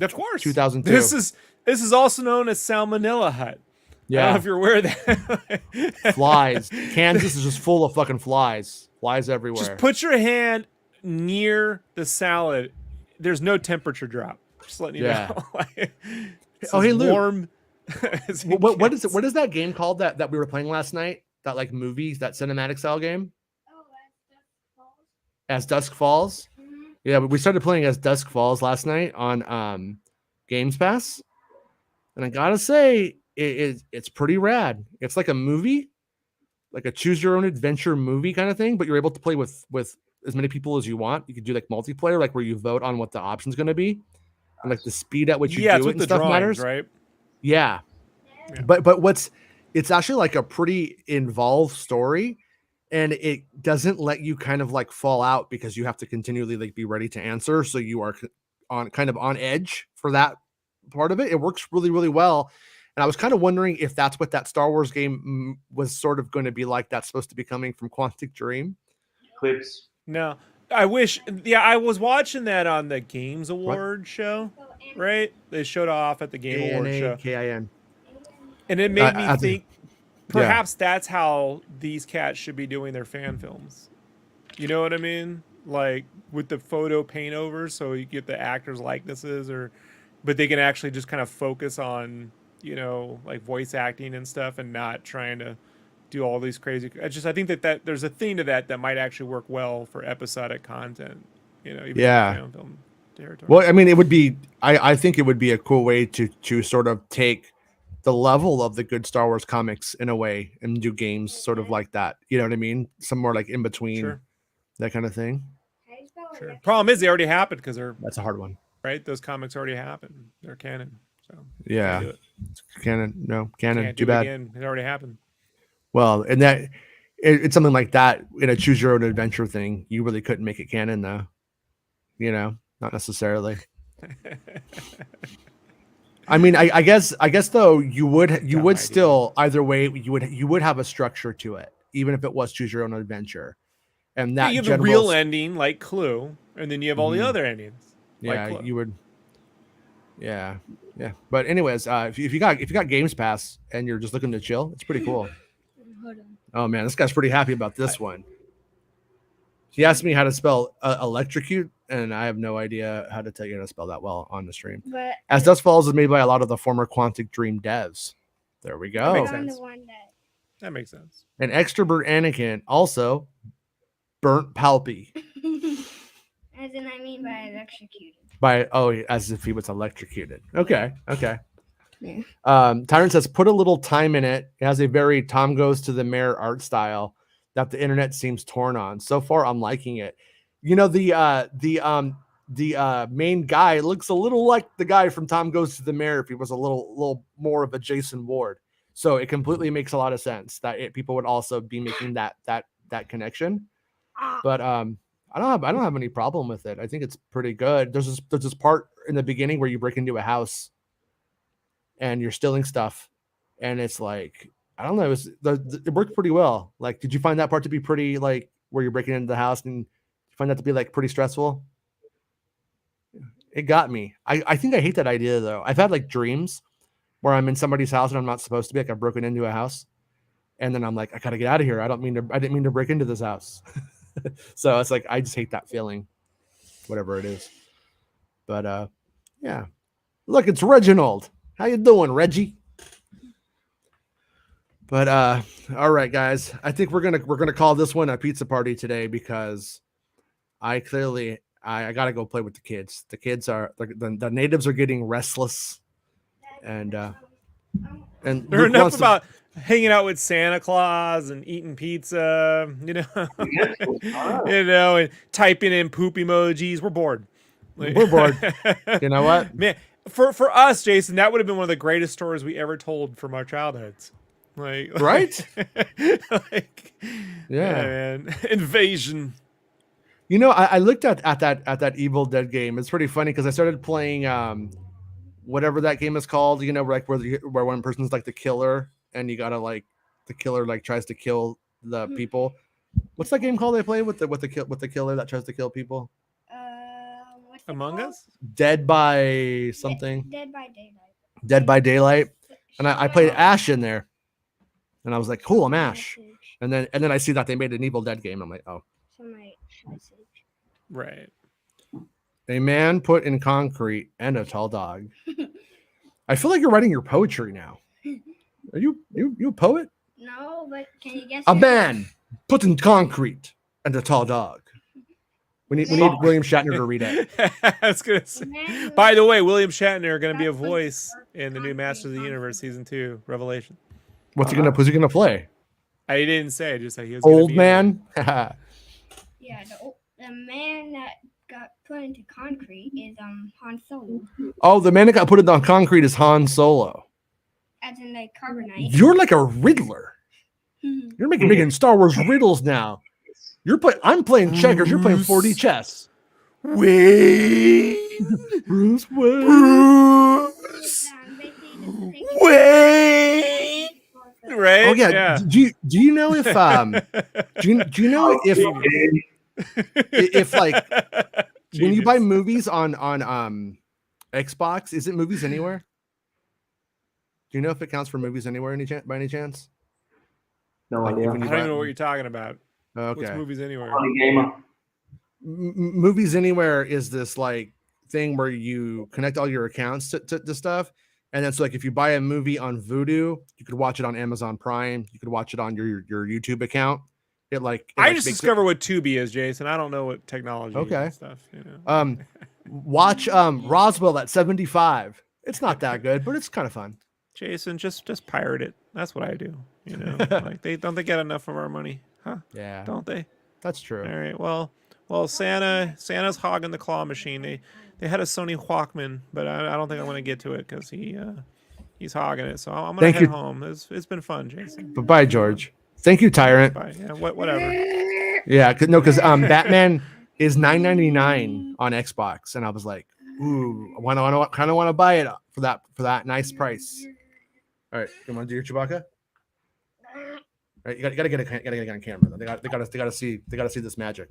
Of course. 2002. This is also known as Salmonella Hut. Yeah. I don't know if you're aware of that. Flies. Kansas is just full of fucking flies. Flies everywhere. Just put your hand near the salad. There's no temperature drop. Just letting you know. Oh, hey, Luke. Warm. What is it? What is that game called that we were playing last night? That like movie, that cinematic style game? As Dusk Falls. Yeah, but we started playing As Dusk Falls last night on Games Pass, and I gotta say it's pretty rad. It's like a movie, like a choose your own adventure movie kind of thing, but you're able to play with as many people as you want. You could do like multiplayer, like where you vote on what the option's going to be, and like the speed at which you do it and stuff matters, right? Yeah. But it's actually like a pretty involved story. And it doesn't let you kind of like fall out because you have to continually like be ready to answer. So you are on edge for that part of it. It works really, really well. And I was kind of wondering if that's what that Star Wars game was sort of going to be like. That's supposed to be coming from Quantic Dream. Clips. No, I wish. Yeah, I was watching that on the Games Award show, right? They showed off at the Game Award show. KIN. And it made me think. Perhaps that's how these cats should be doing their fan films. You know what I mean? Like with the photo paint over, so you get the actors' likenesses, but they can actually just kind of focus on, like voice acting and stuff, and not trying to do all these crazy. I think that there's a theme to that might actually work well for episodic content. Even fan film territory. Well, I mean, it would be. I think it would be a cool way to sort of take the level of the good Star Wars comics in a way and do games sort of like that. You know what I mean? Somewhere like in between that kind of thing. Sure. Problem is they already happened because that's a hard one, right? Those comics already happened. They're canon. So yeah, it's canon. No canon. Too bad. It already happened. Well, and that it's something like that in a choose your own adventure thing. You really couldn't make it canon though. Not necessarily. I mean, I guess though you would still either way you would have a structure to it, even if it was choose your own adventure, and that you have a real ending like Clue, and then you have all the other endings. Yeah, like Clue. you would. Yeah. But anyways, if you got Games Pass and you're just looking to chill, it's pretty cool. Hold on. Oh man, this guy's pretty happy about this one. He asked me how to spell electrocute, and I have no idea how to tell you how to spell that well on the stream. But As Dust Falls is made by a lot of the former Quantic Dream devs. There we That go. makes I'm the sense. one that. That makes sense. And Extrovert Anakin also burnt Palpy As in, I mean by electrocuted. as if he was electrocuted. Okay. Yeah. Tyrant says, put a little time in it. It has a very Tom Goes to the Mayor art style that the internet seems torn on. So far, I'm liking it. You know, the main guy looks a little like the guy from Tom Goes to the Mayor if he was a little more of a Jason Ward. So it completely makes a lot of sense that people would also be making that connection. But I don't have any problem with it. I think it's pretty good. There's this part in the beginning where you break into a house and you're stealing stuff, and it's like, I don't know, it worked pretty well. Like, did you find that part to be pretty, like, where you're breaking into the house, and you find that to be like pretty stressful? It got me. I think I hate that idea though. I've had like dreams where I'm in somebody's house and I'm not supposed to be. Like, I've broken into a house, and then I'm like, I gotta get out of here. I didn't mean to break into this house. So it's like, I just hate that feeling, whatever it is. But yeah, look, it's Reginald. How you doing, Reggie? But all right, guys, I think we're gonna call this one a pizza party today, because I gotta go play with the kids. The kids are the natives are getting restless, and They're enough about hanging out with Santa Claus and eating pizza, and typing in poop emojis. We're bored. We're bored. You know what, man? For us, Jason, that would have been one of the greatest stories we ever told from our childhoods. Like, right? Like, yeah, man. Invasion. You know, I looked at that Evil Dead game. It's pretty funny because I started playing whatever that game is called. You know, like where one person's like the killer, and you gotta like the killer like tries to kill the people. What's that game called they play with the killer that tries to kill people? What's Among called? Us? Dead by something. Dead by Daylight. Dead by Daylight. And I played Ash in there. And I was like, cool, I'm Ash. And then I see that they made an Evil Dead game. I'm like, oh. So my message. Right. A man put in concrete and a tall dog. I feel like you're writing your poetry now. Are you a poet? No, but can you guess? A man put in concrete and a tall dog. We need William Shatner to read it. I was gonna say. By the way, William Shatner going to be a voice in the new Masters of the Universe season 2 Revelation. Who's he gonna play? I didn't say. I just said he was Old man. Yeah, the man that got put into concrete is Han Solo. Oh, the man that got put on concrete is Han Solo. As in like carbonite. You're like a riddler. You're making Star Wars riddles now. I'm playing checkers. You're playing 4D chess. Wait. Bruce Wayne. Wait. Right? Oh yeah. Do you know if do you know if like when you buy movies on Xbox, is it Movies Anywhere? Do you know if it counts for Movies Anywhere by any chance? No Like, idea. I don't even know what you're talking about. Okay. What's movies anywhere? Funny gamer. Movies Anywhere is this like thing where you connect all your accounts to stuff, and then so like if you buy a movie on Vudu, you could watch it on Amazon Prime. You could watch it on your YouTube account. I just discovered what Tubi is, Jason. I don't know what technology is and stuff. You know. Watch Roswell at 75. It's not that good, but it's kind of fun. Jason, just pirate it. That's what I do. You know, like they get enough of our money, huh? Yeah, don't they? That's true. All right. Well, Santa's hogging the claw machine. They had a Sony Walkman, but I don't think I'm going to get to it because he's hogging it. So I'm going to head home. It's been fun, Jason. Bye, George. Thank you, Tyrant. Bye. Yeah. Whatever. Yeah. Because Batman is $9.99 on Xbox, and I was like, ooh, I kind of want to buy it for that nice price. All right, you want to do your Chewbacca? All right, you gotta get it on camera. Though. They gotta see this magic.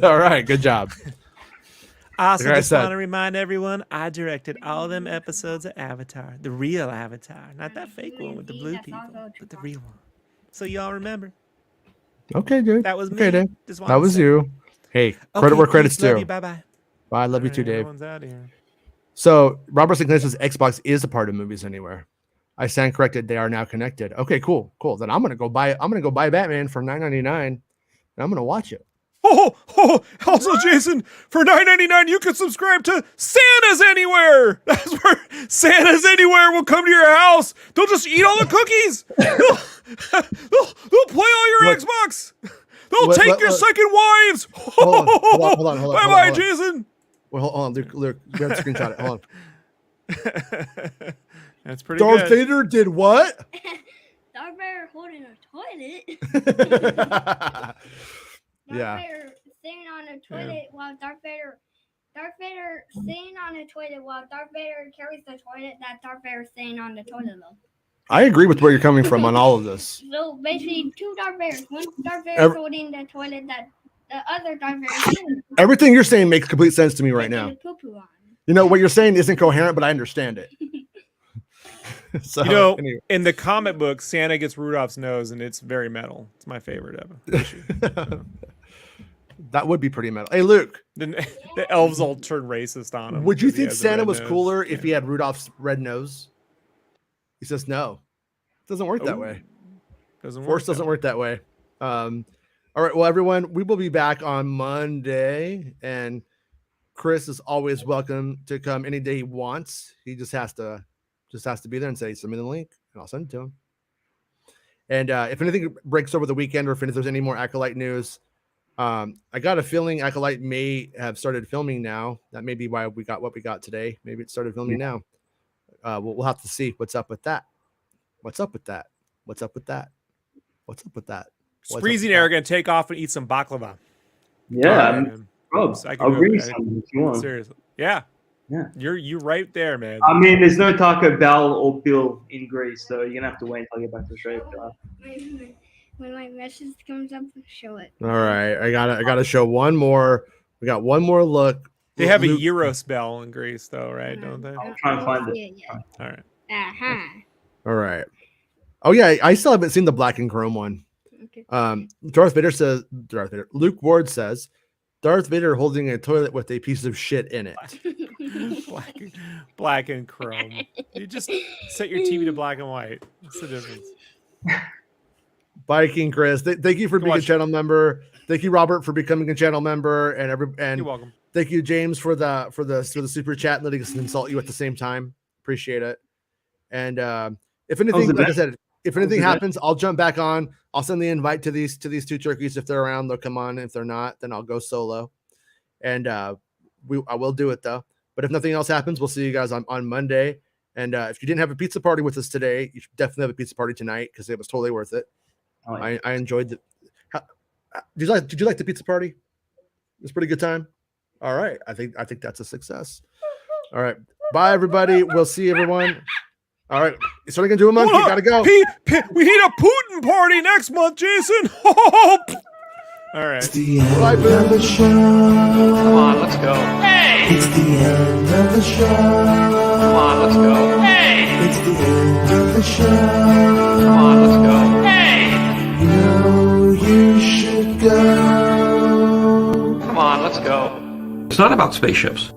All right, good job. I also Like I just said. want to remind everyone, I directed all them episodes of Avatar, the real Avatar, not that fake one with the blue people, but the real one. So y'all remember, Okay, dude. that was me. Okay, Dave. Just That wanted to was say. you. Hey, credit Okay, where credit's peace, love due. you. Bye bye. Bye. I love you too, Dave. Everyone's out of here. So Robert Sinclair says Xbox is a part of Movies Anywhere. I stand corrected. They are now connected. Okay, cool. Then I'm gonna go buy Batman for $9.99 and I'm gonna watch it. Also, Jason, for $9.99, you can subscribe to Santa's Anywhere. That's where Santa's Anywhere will come to your house. They'll just eat all the cookies. They'll play all your Look, Xbox. They'll take your second wives. Hold on. Bye-bye, Jason. Well, hold on, Luke. We have to screenshot it. Hold on. That's pretty Darth good. Vader did what? Darth Vader holding a toilet. Yeah. Darth Vader sitting on a toilet while Darth Vader sitting on a toilet while Darth Vader carries the toilet that Darth Vader sitting on the toilet though. I agree with where you're coming from on all of this. So basically, two Darth Vaders. One Darth Vader holding the toilet that the other Darth Vader. Everything you're saying makes complete sense to me right now. Poo-poo on. You know what you're saying isn't coherent, but I understand it. So, You know, anyway. in the comic book, Santa gets Rudolph's nose, and it's very metal. It's my favorite issue. That would be pretty metal. Hey, Luke. The elves all turn racist on him. Would you because he think has a Santa red was nose. cooler if he had Rudolph's red nose? He says no. It doesn't work that way. Force doesn't work that way. All right. Well, everyone, we will be back on Monday, and Chris is always welcome to come any day he wants. He just has to be there and say, send me the link, and I'll send it to him. And if anything breaks over the weekend, or if there's any more Acolyte news, I got a feeling Acolyte may have started filming now. That may be why we got what we got today. Maybe it started filming now. We'll have to see what's up with that. Spreezy and I are going to take off and eat some baklava. Yeah, Probs. I'll bring you some if you want. Seriously. Yeah. Yeah. You're right there, man. I mean, there's no Taco Bell or Bill in Greece, so you're gonna have to wait until I get back to Australia. When my message comes up, show it. All right, I gotta show one more. We got one more look. They have Luke, a Euro spell in Greece, though, right? Don't they? I'll try and find it. All right. All right. Oh yeah, I still haven't seen the black and chrome one. Okay. Luke Ward says Darth Vader holding a toilet with a piece of shit in it. Black and chrome. You just set your TV to black and white. What's the difference? Viking Chris, thank you for being a channel member. Thank you, Robert, for becoming a channel member, and You're welcome. Thank you, James, for the super chat and letting us insult you at the same time. Appreciate it. And if anything, like I said, if anything happens, I'll jump back on. I'll send the invite to these two turkeys. If they're around, they'll come on. If they're not, then I'll go solo. And I will do it though. But if nothing else happens, we'll see you guys on Monday. And if you didn't have a pizza party with us today, you should definitely have a pizza party tonight because it was totally worth it. Oh, yeah. I enjoyed it. Did you like the pizza party? It was a pretty good time. All right. I think that's a success. All right. Bye, everybody. We'll see everyone. All right. It's only going to do a month. You got to go. We need a Putin party next month, Jason. All right. It's the end of the show. Come on, let's go. Hey! It's the end of the show. Come on, let's go. Hey! It's the end of the show. Come on, let's go. Hey! You know you should go. Come on, let's go. It's not about spaceships.